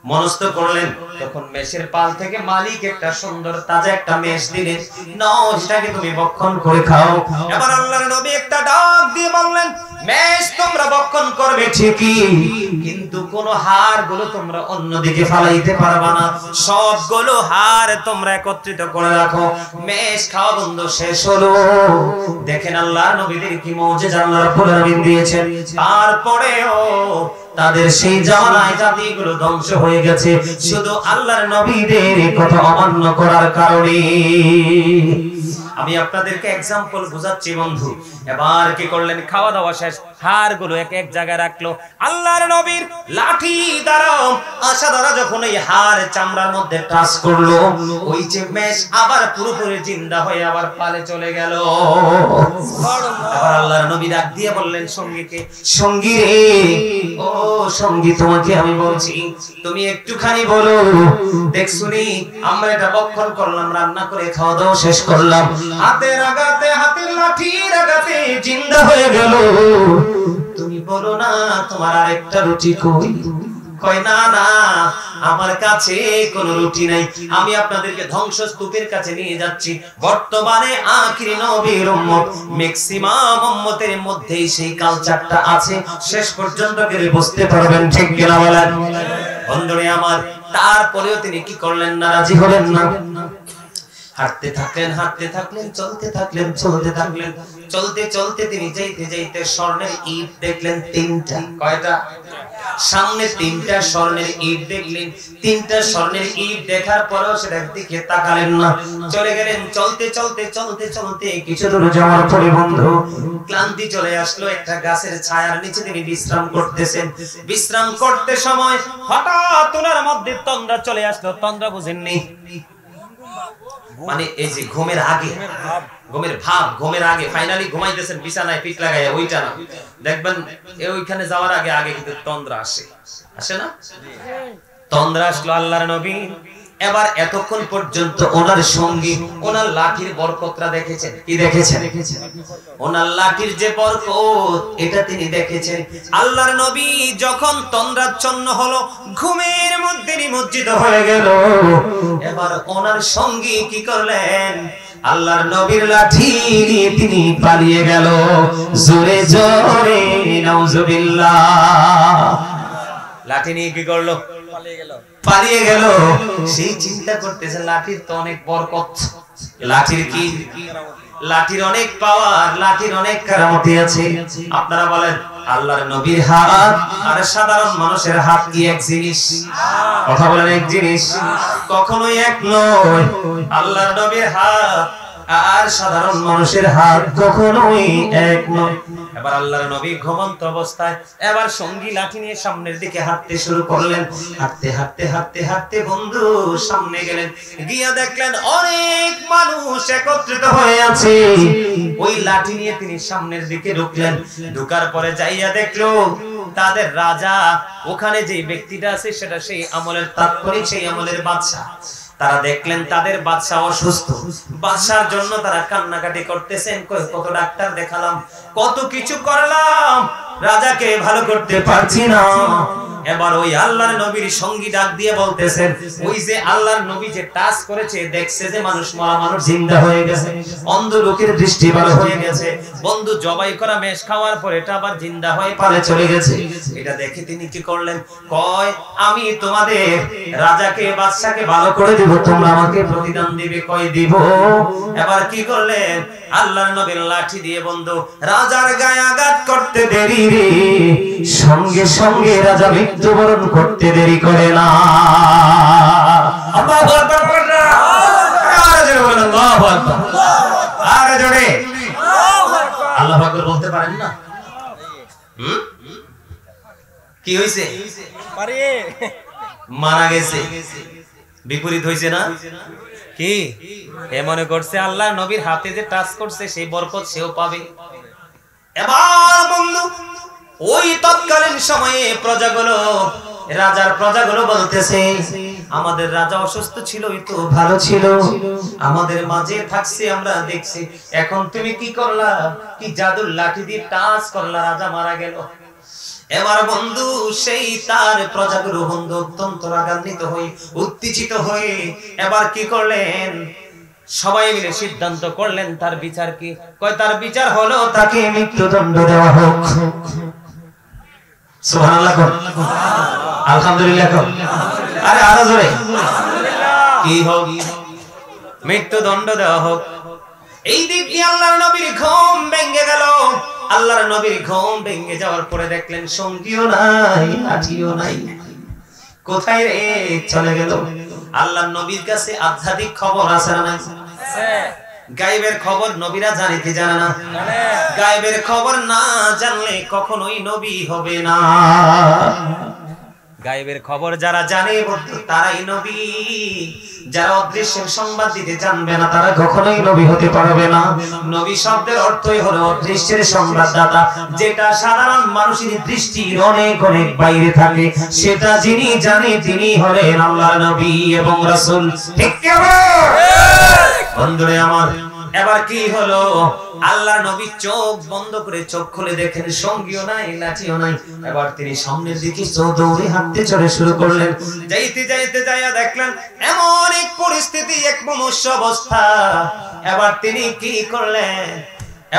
মনস্থ করলেন। তখন মেষের পাল থেকে মালিক একটা সুন্দর তাজা একটা মেষ দিলেন, নাও সেটাকে তুমি ভক্ষণ করে খাও। এবার আল্লাহর নবী একটা ডাক দিয়ে বললেন, মেষ তোমরা ভক্ষণ করবে ঠিকই, কিন্তু কোন হাড় গুলো তোমরা অন্যদিকে ফালাইতে পারবা না। সবগুলো হাড় তোমরা একত্রিত করে রাখো। মেষ খাওয়া বন্ধ শেষ হলো। দেখেন আল্লাহর নবীদের কি মুজিজা আল্লাহ রাব্বুল আলামিন দিয়েছেন। তারপরেও তাদের সেই জামানায় জাতিগুলো ধ্বংস হয়ে গেছে শুধু আল্লাহর নবীদের কথা অমান্য করার কারণে। আমি আপনাদেরকে एग्जांपल বুঝাচ্ছি বন্ধু। এবার কি করলেন? খাওয়া দাওয়া শেষ, হাড়গুলো এক এক জায়গায় রাখলো। আল্লাহর নবীর লাঠি দ্বারা আশা দ্বারা যখন এই হাড় চামড়ার মধ্যে টাচ করলো, ওই যে মেষ আবার পুরোপুরি জিন্দা হয়ে আবার পালে চলে গেল। আবার আল্লাহর নবী ডাক দিয়ে বললেন সঙ্গীকে, সঙ্গী রে, ও সঙ্গী, তোমাকে আমি বলছি, তুমি একটুখানি বলো, দেখছুনি আমরা এটা বক্ষণ করলাম, রান্না করে খাওয়া দাওয়া শেষ করলাম, হাতের আঘাতে, হাতের লাঠির আঘাতে জিন্দা হয়ে গেল, তুমি বলো না তোমার আরেকটা রুটি কই? কয় না না, আমার কাছে কোনো রুটি নাই, আমি আপনাদেরকে ধ্বংসস্তূপের কাছে নিয়ে যাচ্ছি। বর্তমানে আখিরি নবীর উম্মত, ম্যাক্সিমাম উম্মতের মধ্যেই সেই কালচারটা আছে, শেষ পর্যন্ত গেলে বুঝতে পারবেন, ঠিক কিনা বলেন? বন্ধুরে আমার, তারপরেও তিনি কি করলেন না, রাজি হলেন না। হাঁটতে থাকলেন, হাঁটতে থাকলেন, চলতে থাকলেন, চলতে থাকলেন, চলতে চলতে তিনি যাইতে যাইতে স্বর্ণের ইট দেখলেন তিনটা। কয়টা? সামনে তিনটা স্বর্ণের ইট দেখলেন। তিনটা স্বর্ণের ইট দেখার পরেও সেটার দিকে তাকালেন না, চলে গেলেন। চলতে চলতে চলতে চলতে কিছু দূর যাওয়ার পরে বন্ধু ক্লান্তি চলে আসলো। একটা গাছের ছায়ার নিচে তিনি বিশ্রাম করতেছেন। বিশ্রাম করতে সময় হঠাৎ ওনার মধ্যে তন্দ্রা চলে আসলো। তন্দ্রা বুঝেননি? মানে এই যে ঘুমের আগে, ঘুমের ভাব, ঘুমের আগে ফাইনালি ঘুমাইতেছেন বিছানায় পিঠ লাগাইয়া, ওইটা না। দেখবেন ওইখানে যাওয়ার আগে আগে কিন্তু তন্দ্রা আসে, আসে না? তন্দ্রা আসলো আল্লাহর নবী। এবার এতক্ষণ পর্যন্ত ওনার সঙ্গী ওনার লাঠির বরকতরা দেখেছেন। কি দেখেছেন? ওনার লাঠির যে বরকত, এটা তিনি দেখেছেন। আল্লাহর নবী যখন তন্দ্রাচ্ছন্ন হলো, ঘুমের মধ্যে নিমজ্জিত হয়ে গেল, এবার ওনার সঙ্গী কি করলেন? আল্লাহর নবীর লাঠি নিয়ে তিনি পালিয়ে গেল। জোরে জোরে নাউজুবিল্লাহ। লাঠি নিয়ে কি করলো? পালিয়ে গেল। সেই চিন্তা করতেছে লাঠির তো অনেক বরকত, লাঠির কি, লাঠির অনেক পাওয়ার, লাঠির অনেক কারামতি আছে। আপনারা বলেন আল্লাহর নবীর হাত আর সাধারণ মানুষের হাত কি এক জিনিস? কথা বলেন এক জিনিস? কখনোই এক নয়। আল্লাহর নবীর হাত আর সাধারণ মানুষের হাত কখনোই এক নয়। এবার আল্লাহর নবী ঘুমন্ত অবস্থায় এবার সঙ্গী লাঠি নিয়ে সামনের দিকে হাঁটতে শুরু করলেন। হাঁটতে হাঁটতে হাঁটতে হাঁটতে বন্ধু সামনে গেলেন, গিয়া দেখলেন অনেক মানুষ একত্রিত হয়ে আছে। ওই লাঠি নিয়ে তিনি সামনের দিকে ঢুকলেন। ঢুকার পরে যাইয়া দেখলো তাদের রাজা, ওখানে যে ব্যক্তিটা আছে সেটা সেই আমলের তাৎপরিক, সেই আমলের বাদশা। তারা দেখলেন তাদের বাদশা অসুস্থ, বাদশার জন্য তারা কান্নাকাটি করতেছেন। কত ডাক্তার দেখালাম, কত কিছু করলাম, রাজাকে ভালো করতে পারছি না। এবার ওই আল্লাহর নবীর সঙ্গী ডাক দিয়ে বলতেছেন, ওই যে আল্লাহর নবী যে টাচ করেছে, দেখছে যে মানুষ মরা মানুষ জিন্দা হয়ে গেছে, অন্ধ লোকের দৃষ্টি ভালো হয়ে গেছে, বন্ধু জবাই করা মেষ খাওয়ার পর এটা আবার জিন্দা হয়ে পালে চলে গেছে। এটা দেখে তিনি কি করলেন? কয় আমি তোমাদের রাজাকে, বাদশাকে ভালো করে দিব, তোমরা আমাকে প্রতিদান দিবে। কয় দিব। এবার কি করলেন? আল্লাহর নবীর লাঠি দিয়ে বন্ধু রাজার গায়ে আঘাত করতে দেরি রে, সঙ্গে সঙ্গে রাজা মৃত্যুবরণ করতে দেরি করে না। আল্লাহু আকবার বলেন না? আরে জোরে বলেন আল্লাহু আকবার। আরে জোরে আল্লাহু আকবার বলতে পারেন না? কি হইছে? মারা গেছে, বিপরীত হইছে না? কি এ মনে করছে আল্লাহর নবীর হাতে যে টাচ করছে সেই বরকত সেও পাবে। এবার বন্ধু ওই তৎকালীন সময়ে প্রজাগুলো, রাজার প্রজাগুলো বলতেছে, আমাদের রাজা অসুস্থ ছিল, তো ভালো ছিল, আমাদের মাঝে থাকছে, আমরা দেখছি, এখন তুমি কি করলা? কি জাদুর লাঠি দিয়ে টাচ করলা, রাজা মারা গেল। এবার বন্ধু সেই তার প্রজাগুলো বন্ধু অত্যন্ত রাগান্বিত হয়ে, উত্তেজিত হয়ে এবার কি করলেন? সবাই মিলে সিদ্ধান্ত করলেন তার বিচার কি? কয় তার বিচার হলো তাকে মৃত্যুদণ্ড দেওয়া হোক। সুবহানাল্লাহ, আলহামদুলিল্লাহ। আরে আরো জোরে কি হোক? মৃত্যুদণ্ড দেওয়া হোক। এই দিকে আল্লাহর নবীর ঘুম ভেঙে গেল। আল্লাহর নবীর ঘুম ভেঙে যাওয়ার পরে দেখলেন সঙ্গীও নাই, লাঠিও নাই, কোথায় রে চলে গেল? আল্লাহর নবীর কাছে আধ্যাত্মিক খবর আছে না? গায়েবের খবর নবীরা জানে কি জানে না? গায়েবের খবর না জানলে কখনোই নবী হবে না। গায়েবের খবর যারা জানে বন্ধু তারাই নবী, যারা অদৃশ্যের সংবাদ দিতে জানবে না তারা কখনোই নবী হতে পারবে না। নবী শব্দের অর্থই হলো অদৃশ্যের সংবাদদাতা, যেটা সাধারণ মানুষের দৃষ্টির অনেক অনেক বাইরে থাকে, সেটা যিনি জানে তিনি হলেন আল্লাহর নবী এবং রাসূল। ঠিক কি বন্ধুরে আমার? এবার কি হলো, আল্লাহর নবী চোখ বন্ধ করে চোখ খুলে দেখেন সঙ্গীও নাই, লাঠিও নাই। এবার তিনি সামনের দিকে দৌড়ে হাঁটতে চলে শুরু করলেন। যাইতে যাইতে যাইয়া দেখলেন এমন এক পরিস্থিতি, এক মনুষ্য অবস্থা। এবার তিনি কি করলেন,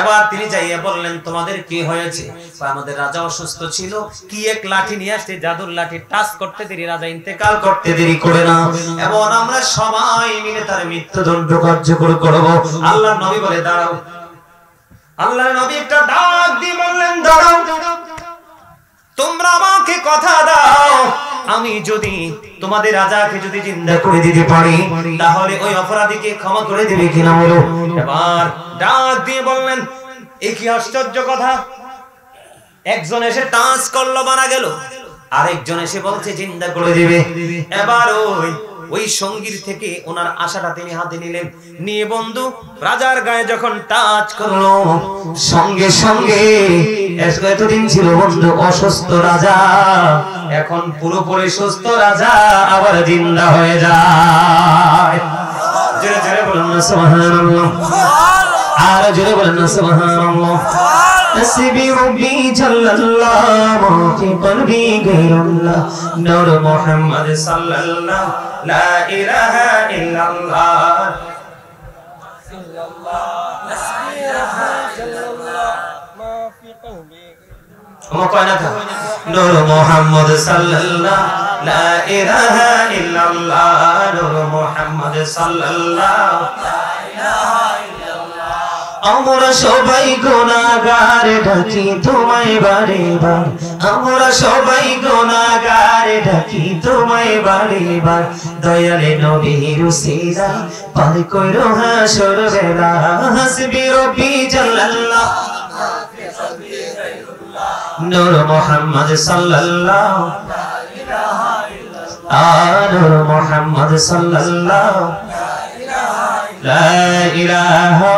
এবার তিনি যাইয়া বললেন তোমাদের কি হয়েছে? আমাদের রাজা অসুস্থ ছিল, কি এক লাঠি নিয়ে আসছে, জাদুর লাঠি, টাচ করতে দেরি রাজা ইন্তেকাল করতে দেরি করে না, এবং আমরা সবাই মিলে তার মৃত্যুদণ্ড কার্যকর করব। আল্লাহর নবী বলে দাঁড়াও। আল্লাহর নবী একটা ডাক দিয়ে বললেন দাঁড়াও, তোমরা আমাকে কথা দাও, আমি যদি তোমাদের রাজাকে যদি জিন্দা করে দিতে পারি তাহলে ওই অপরাধীকে ক্ষমা করে দেবে কিনা বলো। এবার ডাক দিয়ে বললেন এ কি আশ্চর্য কথা, একজন এসে টাচ করলো মারা গেল, আরেকজন এসে বলছে জিন্দা করে দিবে। এবার ওই সঙ্গীর থেকে ওনার আশাটা তিনি হাতে নিলেন, নিয়ে বন্ধু রাজার গায়ে যখন টাচ করলো সঙ্গে সঙ্গে, এতদিন ছিল বন্ধু অসুস্থ রাজা, এখন পুরোপুরি সুস্থ রাজা আবার জিন্দা হয়ে যায়। জোরে জোরে বলুন না সুবহানাল্লাহ, আর জোরে বলুন না সুবহানাল্লাহ। نسبي ربي جل الله ما في قلبي غير الله نور محمد صلى الله لا إله إلا الله نسبي ربي جل الله ما في قلبي نور محمد صلى الله لا إله إلا الله نور محمد صلى الله لا إله إلا الله আমরা সবাই গুনাহগার ডাকি তোমায় বারে বার, আমরা সবাই গুনাহগার ডাকি তোমায় বারে বার, দয়ালে নবীর উসিলা পার কইরো হাসর বেলা, হাসবি রব্বি জাল্লাল্লাহ নূর মুহাম্মদ সাল্লাল্লাহু লা ইলাহা ইল্লাল্লাহ নূর মুহাম্মদ সাল্লাল্লাহু লা ইলাহা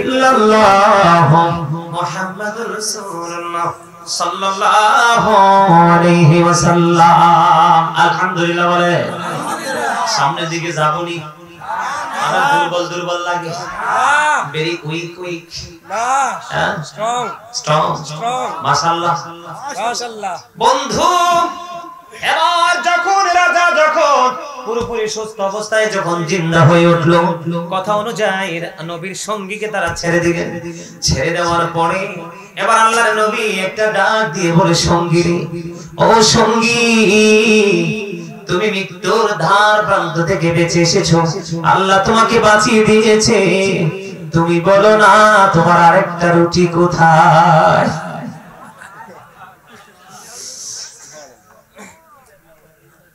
ইল্লাল্লাহ মুহাম্মাদুর রাসূলুল্লাহ সাল্লাল্লাহু আলাইহি ওয়াসাল্লাম। আলহামদুলিল্লাহ বলে সামনের দিকে যাবনি, আর দুর্বল দুর্বল লাগে, ভেরি উইক উইক না, স্ট্রং স্ট্রং স্ট্রং মাশাআল্লাহ মাশাআল্লাহ। বন্ধু এবার যখন রাজা যখন পুরোপুরি সুস্থ অবস্থায় যখন জিন্দা হয়ে উঠলো, কথা অনুযায়ী নবীর সঙ্গীকে তারা ছেড়ে দিলেন। ছেড়ে দেওয়ার পরে এবার আল্লাহর নবী একটা ডাক দিয়ে বলে সঙ্গী, ও সঙ্গী তুমি মৃত্যুর ধার প্রান্ত থেকে বেঁচে এসেছো, আল্লাহ তোমাকে বাঁচিয়ে দিয়েছে, তুমি বলো না তোমার আরেকটা রুটি কোথায়?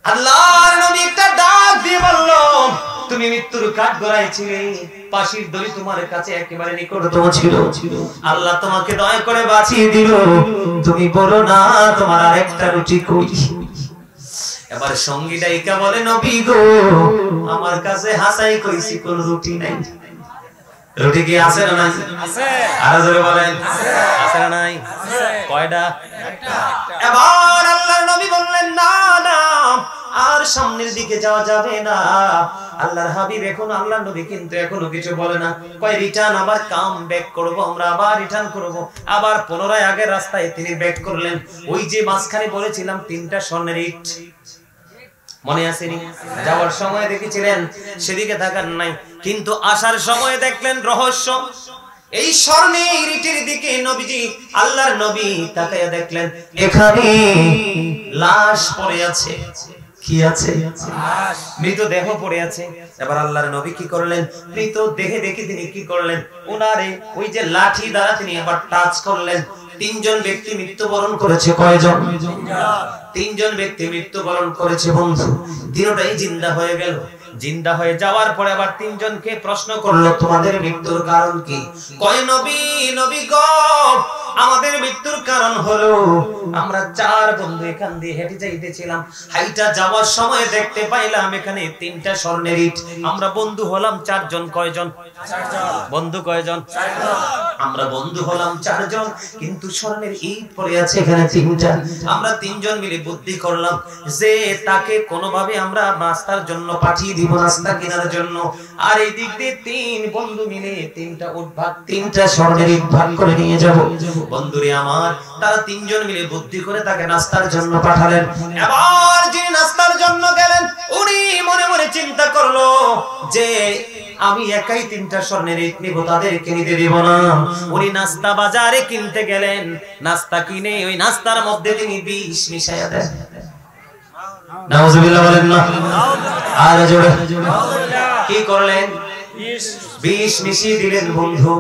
আল্লাহর নবী একটা ডাক দিয়ে বলল তুমি মৃত্যুর কাঠগড়ায় ছিলে, পাশির দড়ি তোমার কাছে একেবারে নিকটতম ছিল, আল্লাহ তোমাকে দয়া করে বাঁচিয়ে দিল, তুমি বলো না তোমার আরেকটা রুটি কই? এবার সঙ্গী ডাইকা বলে নবী গো আমার কাছে হাসাই কইছি কোন রুটি নাই। রুটি কি আছে না নাই? আছে। আর জোরে বলেন আছে না নাই? কয়টা? একটা। এবার আল্লাহর নবী বললেন না না আর সামনের দিকে যাওয়া যাবে না। আল্লাহর হাবিব এখন আল্লাহর নবী কিন্তু এখনো কিছু বলে না, কয় রিটার্ন আবার কাম ব্যাক করব, আমরা আবার রিটার্ন করব। আবার পুনরায় আগের রাস্তায় তিনি ব্যাক করলেন। ওই যে মাঝখানে বলেছিলাম তিনটা স্বর্ণের ইট মনে আসেনি? যাওয়ার সময় দেখেছিলেন সেদিকে তাকান নাই, কিন্তু আসার সময় দেখলেন রহস্য। এই স্বর্ণের ইটের দিকে নবীজি আল্লাহর নবী তাকায়া দেখলেন এখানে লাশ পড়ে আছে। কি আছে? মৃতদেহ পড়ে আছে। এবার আল্লাহর নবী কি করলেন? মৃতদেহে দেখে তিনি কি করলেন? ওনারে ওই যে লাঠি দ্বারা তিনি আবার টাচ করলেন। তিনজন ব্যক্তি মৃত্যুবরণ করেছে। কয়জন? তিনজন ব্যক্তি মৃত্যুবরণ করেছে বন্ধু। তিনটাই জিন্দা হয়ে গেল। জিন্দা হয়ে যাওয়ার পরে আবার তিনজনকে প্রশ্ন করলো তোমাদের মৃত্যুর কারণ কি? কয় নবী, নবী গো আমাদের মৃত্যুর কারণ হলো আমরা 4 বন্ধু এখান দিয়ে হেঁটে যাইতেছিলাম, হাইটা যাওয়ার সময় দেখতে পাইলাম এখানে 3টা স্বর্ণের ইট। আমরা বন্ধু হলাম 4 জন। কয়জন? 4 জন। বন্ধু কয়জন? 4 জন। আমরা বন্ধু হলাম 4 জন, কিন্তু স্বর্ণের ইট পড়ে আছে এখানে 3টা। আমরা 3 জন মিলে বুদ্ধি করলাম যে তাকে কোনোভাবে আমরা নাস্তার জন্য পাঠিয়ে দিব, নাস্তা কেনার জন্য। আর এই দিক দিয়ে 3 বন্ধু মিলে 3টা উট ভাগ, 3টা স্বর্ণের ইট ভাগ করে নিয়ে যাব। বন্ধুরে আমার, তারা 3 জন মিলে বুদ্ধি করে তাকে নাস্তার জন্য পাঠালেন। এবার যিনি নাস্তার জন্য গেলেন উনি মনে মনে চিন্তা করলো যে আমি একাই 3টা স্বর্ণের ইট নিব, তাদেরকে নিতে দিব না। উনি নাস্তা বাজারে কিনতে গেলেন, নাস্তা কিনে ওই নাস্তার মধ্যে তিনি বিষ মিশাইয়া দেন। নাউজুবিল্লাহ বলেন না, আর জোরে কি করলেন? বিষ মিশিয়ে দিলেন বন্ধু।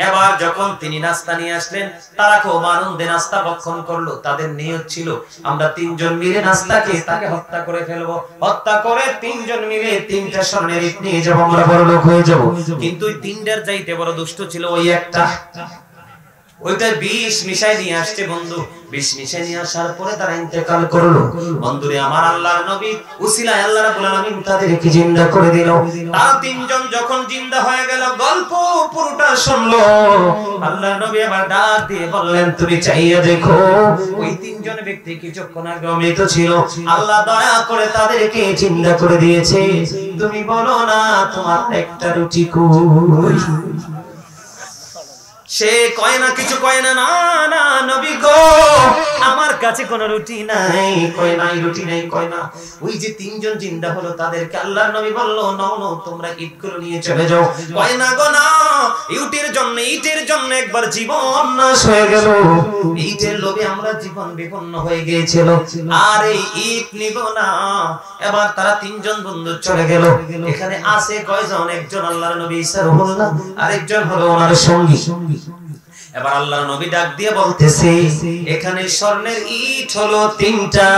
এবার যখন তিনি নাস্তা নিয়ে আসলেন, তারা খুব আনন্দে নাস্তা ভক্ষণ করলো। তাদের নিয়ত ছিল আমরা 3 জন মিলে নাস্তাকে তাকে হত্যা করে ফেলবো, হত্যা করে 3 জন মিলে 3টা স্বর্ণের ইট নিয়ে যাবো, আমরা বড় লোক হয়ে যাব। কিন্তু ওই 3টার চাইতে বড় দুষ্ট ছিল ওই একটা, ওইটা বিষ মিশাই নিয়ে আসছে বন্ধু। বিষ মিশাই নিয়ে আসার পরে তারা ইন্তেকাল করলো। বন্ধুরে আমার, আল্লাহর নবী উসিলায় আল্লাহ রাব্বুল আলামিন তাদেরকে জিন্দা করে দিল। তারা 3 জন যখন জিন্দা হয়ে গেল, গল্প পুরোটা শুনলো। আল্লাহর নবী আবার ডাক দিয়ে বললেন, তুমি চাইয়া দেখো ওই 3 জন ব্যক্তি কিছুক্ষণ আগে মৃত ছিল, আল্লাহ দয়া করে তাদেরকে জিন্দা করে দিয়েছে। তুমি বলো না তোমার একটা রুটি কই? সে কয় না, কিছু কয় না, না না নবী গো আমার কাছে কোনো রুটি নাই। কয় নাই, রুটি নাই, কয় না। ওই যে 3 জন জিন্দা হলো তাদেরকে আল্লাহর নবী বলল, নাও নাও তোমরা ইটগুলো নিয়ে চলে যাও। কয় না গো না, ইটের জন্য একবার জীবন নাশ হয়ে গেল, ইটের লোভে আমরা জীবন বিপন্ন হয়ে গিয়েছিল, আর এই ইট নিব না। এবার তারা 3 জন বন্ধু চলে গেল। এখানে আছে কয়জন? একজন আল্লাহর নবী ঈসা রুহুল্লাহ, আরেকজন হলো ওনার সঙ্গী। এবার আল্লাহর নবী ডাক দিয়ে বলতেছে, এখানে স্বর্ণের ইট হলো 3টা,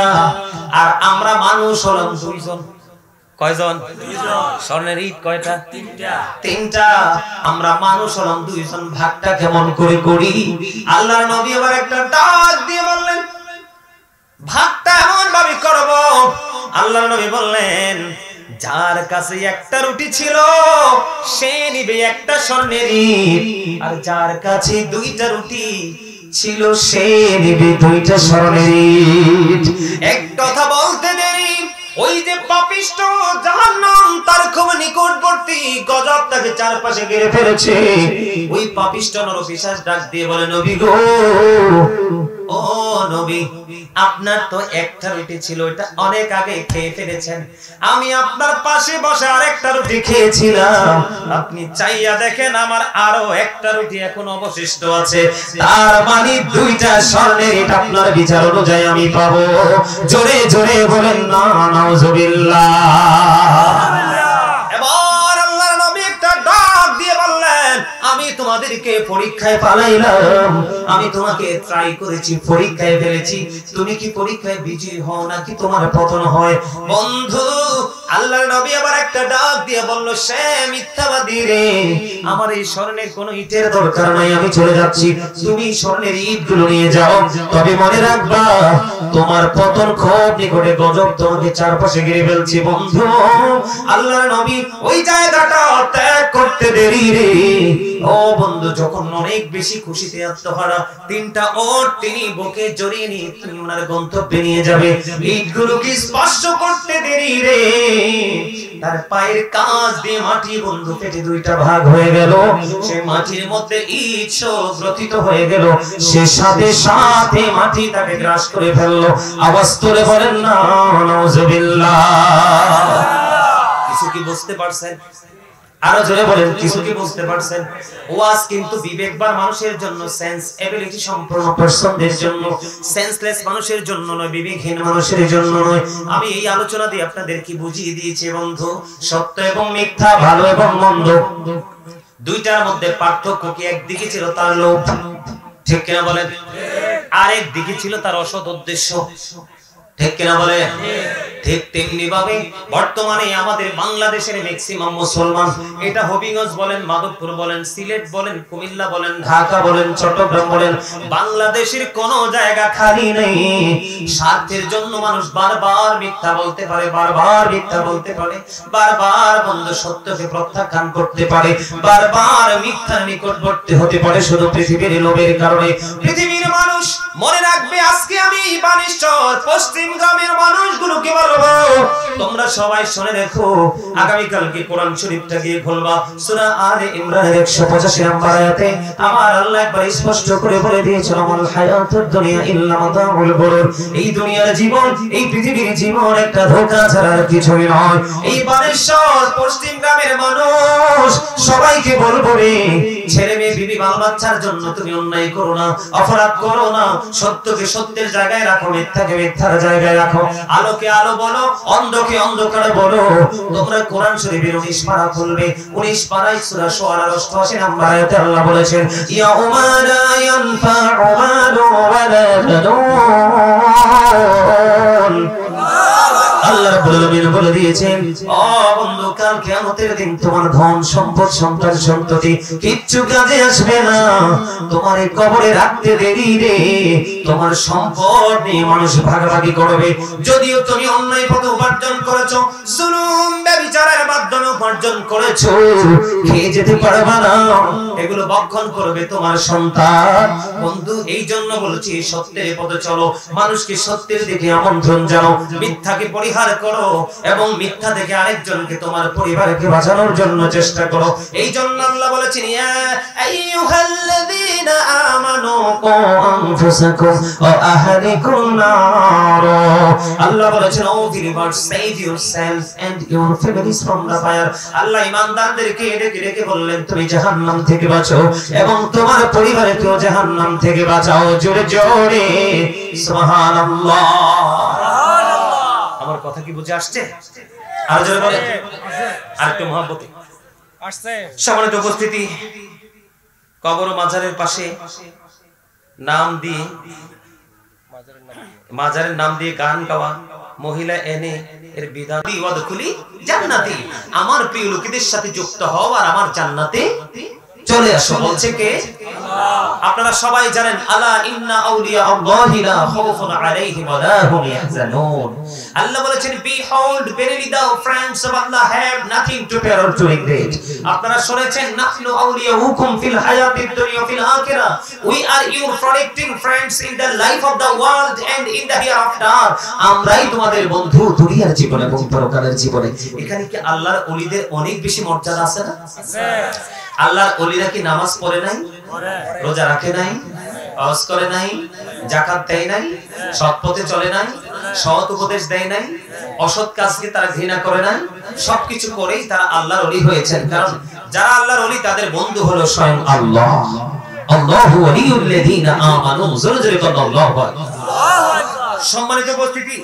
আর আমরা মানুষ হলাম 2 জন। কয়জন? 2 জন। স্বর্ণের ইট কয়টা? 3টা। আমরা মানুষ হলাম 2 জন, ভাগটা কেমন করে করি? আল্লাহর নবী আবার একটা ডাক দিয়ে বললেন, ভাগটা এমন ভাবে করব। আল্লাহর নবী বললেন, যার কাছে একটা রুটি ছিল সে নিবে একটা স্বর্ণের ইট, আর যার কাছে 2টা রুটি ছিল সে নিবে 2টা স্বর্ণের ইট। এক কথা বলতে দেরি, ওই যে পাপিষ্ঠ জাহান্নাম তার খুব নিকটবর্তী গজব তাকে চারপাশে ঘিরে ফেলেছে। ওই পাপিষ্ঠ নরপিশাচ ডাক দিয়ে বলে, নবী গো, ও নবী, আপনার তো একটা রুটি ছিল, ওটা অনেক আগে খেয়ে ফেলেছেন। আমি আপনার পাশে বসে আরেকটা রুটি খেয়েছিলাম, আপনি চাইয়া দেখেন আমার আরো একটা রুটি এখন অবশিষ্ট আছে। তার মানে 2টা স্বর্ণের ইট আপনার বিচার অনুযায়ী আমি পাবো। জোরে জোরে বলেন না নাউজুবিল্লাহ। এবার আল্লাহর নবী একটা ডাক দিয়ে বললেন, আমি তোমাদেরকে পরীক্ষায় পালাইলাম, আমি তোমাকে ট্রাই করেছি, পরীক্ষায় ফেলেছি। তুমি কি পরীক্ষায় বিজয়ী হও নাকি তোমার পতন হয়? বন্ধু, আল্লাহর নবী আবার একটা ডাক দিয়ে বলল, সে মিথ্যাবাদী রে, আমার এই স্বর্ণের কোনো ইটের দরকার নাই, আমি চলে যাচ্ছি, তুমি স্বর্ণের ইটগুলো নিয়ে যাও। তবে মনে রাখবা তোমার পতন খুব নিকটে, গজব তোমাকে চারপাশে ঘিরে ফেলছে। বন্ধু, আল্লাহর নবী ওই জায়গাটা ত্যাগ করতে দেরি রে। ও বন্ধু, যখন অনেক বেশি খুশিতে আত্মহারা 3টা ওট তিনি বুকে জড়িয়ে নিয়ে তুমি ওনার গন্তব্যে নিয়ে যাবে, ইটগুলোকে স্পর্শ করতে দেরি রে, তার পায়ের কাঁচ দিয়ে মাটি বন্ধু কেটে 2টা ভাগ হয়ে গেল। সে মাটির মধ্যে ইট গ্রথিত হয়ে গেল, সে সাথে সাথে মাটি তাকে গ্রাস করে ফেললো। আওয়াজ তুলে বলেন না নাউজুবিল্লাহ। কিছু কি বুঝতে পারছেন? আরো জোরে বলেন, কিছু কি বুঝতে পারছেন? ওয়াজ কিন্তু বিবেকবান মানুষের জন্য, সেন্স এবিলিটি সম্পন্ন পারসনদের জন্য, সেন্সলেস মানুষের জন্য নয়, বিবেকহীন মানুষের জন্য নয়। আমি এই আলোচনা দিয়ে আপনাদেরকে বুঝিয়ে দিয়েছি বন্ধু, সত্য এবং মিথ্যা, ভালো এবং মন্দ, 2টার মধ্যে পার্থক্য কি? একদিকে ছিল তার লোভ, ঠিক কিনা বলেন, আর একদিকে ছিল তার অসৎ উদ্দেশ্য, ঠিক কিনা বলেন? ঠিক তেমনি ভাবে বর্তমানে আমাদের বাংলাদেশের ম্যাক্সিমাম মুসলমান, এটা হবিগঞ্জ বলেন, মাধবপুর বলেন, সিলেট বলেন, কুমিল্লা বলেন, ঢাকা বলেন, চট্টগ্রাম বলেন, বাংলাদেশের কোন জায়গা খালি নেই। স্বার্থের জন্য মানুষ বারবার মিথ্যা বলতে পারে, বারবার মিথ্যা বলতে পারে, বারবার বন্ধু সত্যকে প্রত্যাখ্যান করতে পারে, বারবার মিথ্যার নিকটবর্তী হতে পারে শুধু পৃথিবীর লোভের কারণে। পৃথিবীর মানুষ মনে রাখবে, আজকে আমি বানেশ্বর পশ্চিম গ্রামের মানুষগুলোকে বলবো, তোমরা সবাই শুনে রেখো, আগামীকালকে কোরআন শরীফটা গিয়ে খুলবা, সূরা আলে ইমরানের 185 নম্বর আয়াতে আমার আল্লাহ একবার স্পষ্ট করে বলে দিয়েছেন, আমাল হায়াতুদ দুনিয়া ইল্লা মাতাউল গুরুর। এই দুনিয়ার জীবন, এই পৃথিবীর জীবন একটা ধোঁকা ছাড়া আর কিছুই নয়। এই বানেশ্বর পশ্চিম গ্রামের মানুষ সবাইকে বলবো রে, ছেলে মেয়ে বিবি বাল বাচ্চার জন্য তুমি অন্যায় করো না, অপরাধ করো না, সত্যকে সত্যের জায়গায় রাখো, মিথ্যাকে মিথ্যার জায়গায় রাখো, আলোকে আলো বলো, অন্ধকে অন্ধকার বলো। তোমরা কোরআন শরীফের 19 পারা খুলবে, 19 পারায় সূরা শুআরার 88 নম্বর আয়াতে আল্লাহ বলেছেন, ইয়াউমা লা ইয়ানফা'ু মালু ওয়ালা বানুন। আল্লাহ রাব্বুল আলামিন বলে দিয়েছেন, ও বন্ধু, কাল কিয়ামতের দিন তোমার ধন সম্পদ সন্তান সন্ততি কিচ্ছু কাজে আসবে না। তোমার এই কবরে রাখতে দেরি রে, তোমার সম্পদ নিয়ে মানুষ ভাগাভাগি করবে। যদিও তুমি অন্যায় পথে উপার্জন করেছো, জুলুম ব্যভিচারের মাধ্যমে উপার্জন করেছো, খেয়ে যেতে পারবে না, এগুলো ভক্ষণ করবে তোমার সন্তান। বন্ধু, এই জন্য বলছি সত্যের পথে চলো, মানুষকে সত্যের দিকে আমন্ত্রণ জানাও, মিথ্যাকে পরিহার করো এবং মিথ্যা থেকে আরেকজনকে, তোমার পরিবারকে বাঁচানোর জন্য চেষ্টা করো। এই জন্য আল্লাহ বলেছেন, ইয়া আইয়ুহাল্লাযীনা আমানু কু আনফুসাকুম ওয়া আহলিকুম নার। আল্লাহ বলেছেন, ও believers, save yourself and your families from the fire। আল্লাহ ঈমানদারদেরকে ডেকে ডেকে বললেন, তুমি জাহান্নাম থেকে বাঁচো এবং তোমার পরিবারকেও জাহান্নাম থেকে বাঁচাও। জোরে জোরে সুবহানাল্লাহ। আমার কথা কি বুঝে আসছে? আর জোরে বলেন, আরেকটু মহব্বতে আসছে। সম্মানিত উপস্থিতি, কবর ও মাজারের পাশে মাজারের নাম দিয়ে গান গাওয়া, মহিলা এনে এর বিধান ওয়াদখুলি জান্নাতি, আমার প্রিয় লোকেদের সাথে যুক্ত হও আর আমার জান্নাতে চলে আসো। বলছে কে? আপনারা সবাই জানেন, আলা ইন্না আউলিয়া আল্লাহি লা খাউফুন আলাইহিম ওয়া লা হুম ইয়াহজানুন। আল্লাহ বলেছেন, behold, verily the friends of Allah have nothing to fear or to regret। আপনারা শুনেছেন, নাহনু আউলিয়াউকুম ফিল হায়াতিদ দুনিয়া feel আখিরাহ, we are your protecting friends in the life of the world and in the hereafter। আমরাই তোমাদের বন্ধু দুনিয়ার জীবনে এবং পরকালের জীবনে। এখানে কি আল্লাহর ওলিদের অনেক বেশি মর্যাদা আছে না? আছে। আল্লাহর ওলিরা কি নামাজ পড়ে নাই, রোজা রাখে নাই, হজ করে নাই, যাকাত দেয় নাই, সৎ পথে চলে নাই, সৎ উপদেশ দেয় নাই, অসৎ কাজকে তারা ঘৃণা করে নাই, সবকিছু করেই তারা আল্লাহর ওলি হয়েছেন। কারণ যারা আল্লাহর ওলি তাদের বন্ধু হলো স্বয়ং আল্লাহ। আল্লাহু ওয়ালিউল্লাযীনা আমানু। জোরে জোরে বলেন আল্লাহু আকবার। সম্মানিত উপস্থিতি,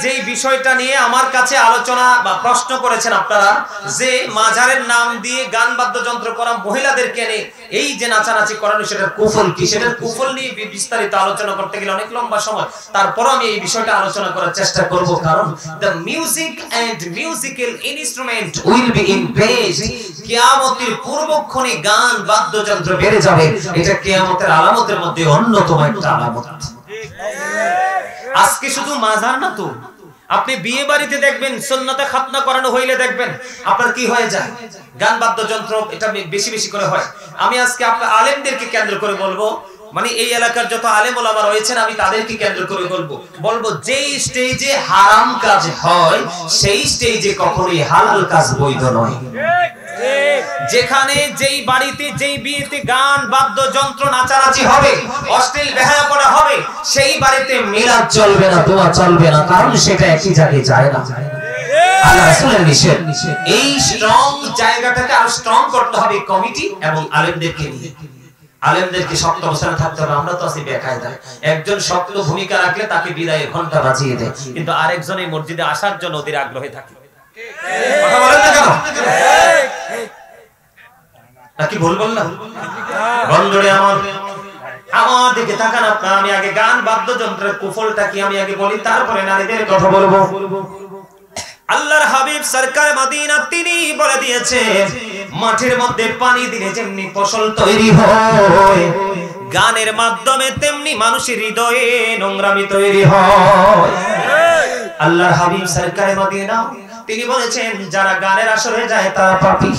যেই বিষয়টা নিয়ে আমার কাছে আলোচনা বা প্রশ্ন করেছেন আপনারা, যে মাজারের নাম দিয়ে গান বাদ্যযন্ত্র করা, মহিলাদেরকে নিয়ে এই যে নাচানাচি করানো, সেটার কুফল কি, সেটার কুফল নিয়ে বিস্তারিত আলোচনা করতে গেলে অনেক লম্বা সময়। তারপরও আমি এই বিষয়টা আলোচনা করার চেষ্টা করব, কারণ the music and musical instrument will be increased। কিয়ামতের পূর্বক্ষণে গান বাদ্যযন্ত্র বেড়ে যাবে, এটা কিয়ামতের আলামতের মধ্যে অন্যতম একটা আলামত। আজকে শুধু মাজার না তো, আপনি বিয়ে বাড়িতে দেখবেন, সুন্নতে খাতনা করানো হইলে দেখবেন আপনার কি হয়ে যায়, গান বাদ্যযন্ত্র এটা বেশি বেশি করে হয়। আমি আজকে আপনার আলেমদেরকে কেন্দ্র করে বলবো, মানে এই এলাকার যত আলেম ওলামা রয়েছেন আমি তাদেরকে কেন্দ্র করে বলবো, যেই স্টেজে হারাম কাজ হয় সেই স্টেজে কখনোই হালাল কাজ বৈধ নয়। যেখানে যেই বাড়িতে যেই বিয়েতে গান বাদ্যযন্ত্র নাচানাচি হবে, অশ্লীল বেহায়াপনা হবে, সেই বাড়িতে মিলাদ চলবে না, দোয়া চলবে না, কারণ সেটা একই জায়গায় যায় না। আল্লাহ রাসূলের নিষেধ। এই স্ট্রং জায়গাটাকে আরো স্ট্রং করতে হবে কমিটি এবং আলেমদেরকে নিয়ে। আলেমদেরকে শক্ত অবস্থানে থাকতে হবে। আমরা তো আছি বেকায়দা, একজন শক্ত ভূমিকা রাখলে তাকে বিদায়ের ঘন্টা বাজিয়ে দেয়, কিন্তু আরেকজন এই মসজিদে আসার জন্য অধীর আগ্রহে থাকে। কথা বলেন না কেন? নাকি ভুল বললাম? বন্ধুরে আমার, আমার দিকে তাকান আপনারা, আমি আগে গান বাদ্যযন্ত্রের কুফলটা কি আমি আগে বলি, তারপরে নারীদের কথা বলবো। আল্লাহর হাবিব সরকার মদিনা তিনি বলে দিয়েছেন, মাঠের মধ্যে পানি দিলে যেমনি ফসল তৈরি হয়, গানের মাধ্যমে তেমনি মানুষের হৃদয়ে নোংরামি তৈরি হয়। আল্লাহর হাবিব সরকার মদিনা তিনি বলেছেন, যারা গানের আসরে যায় তারা পাপী।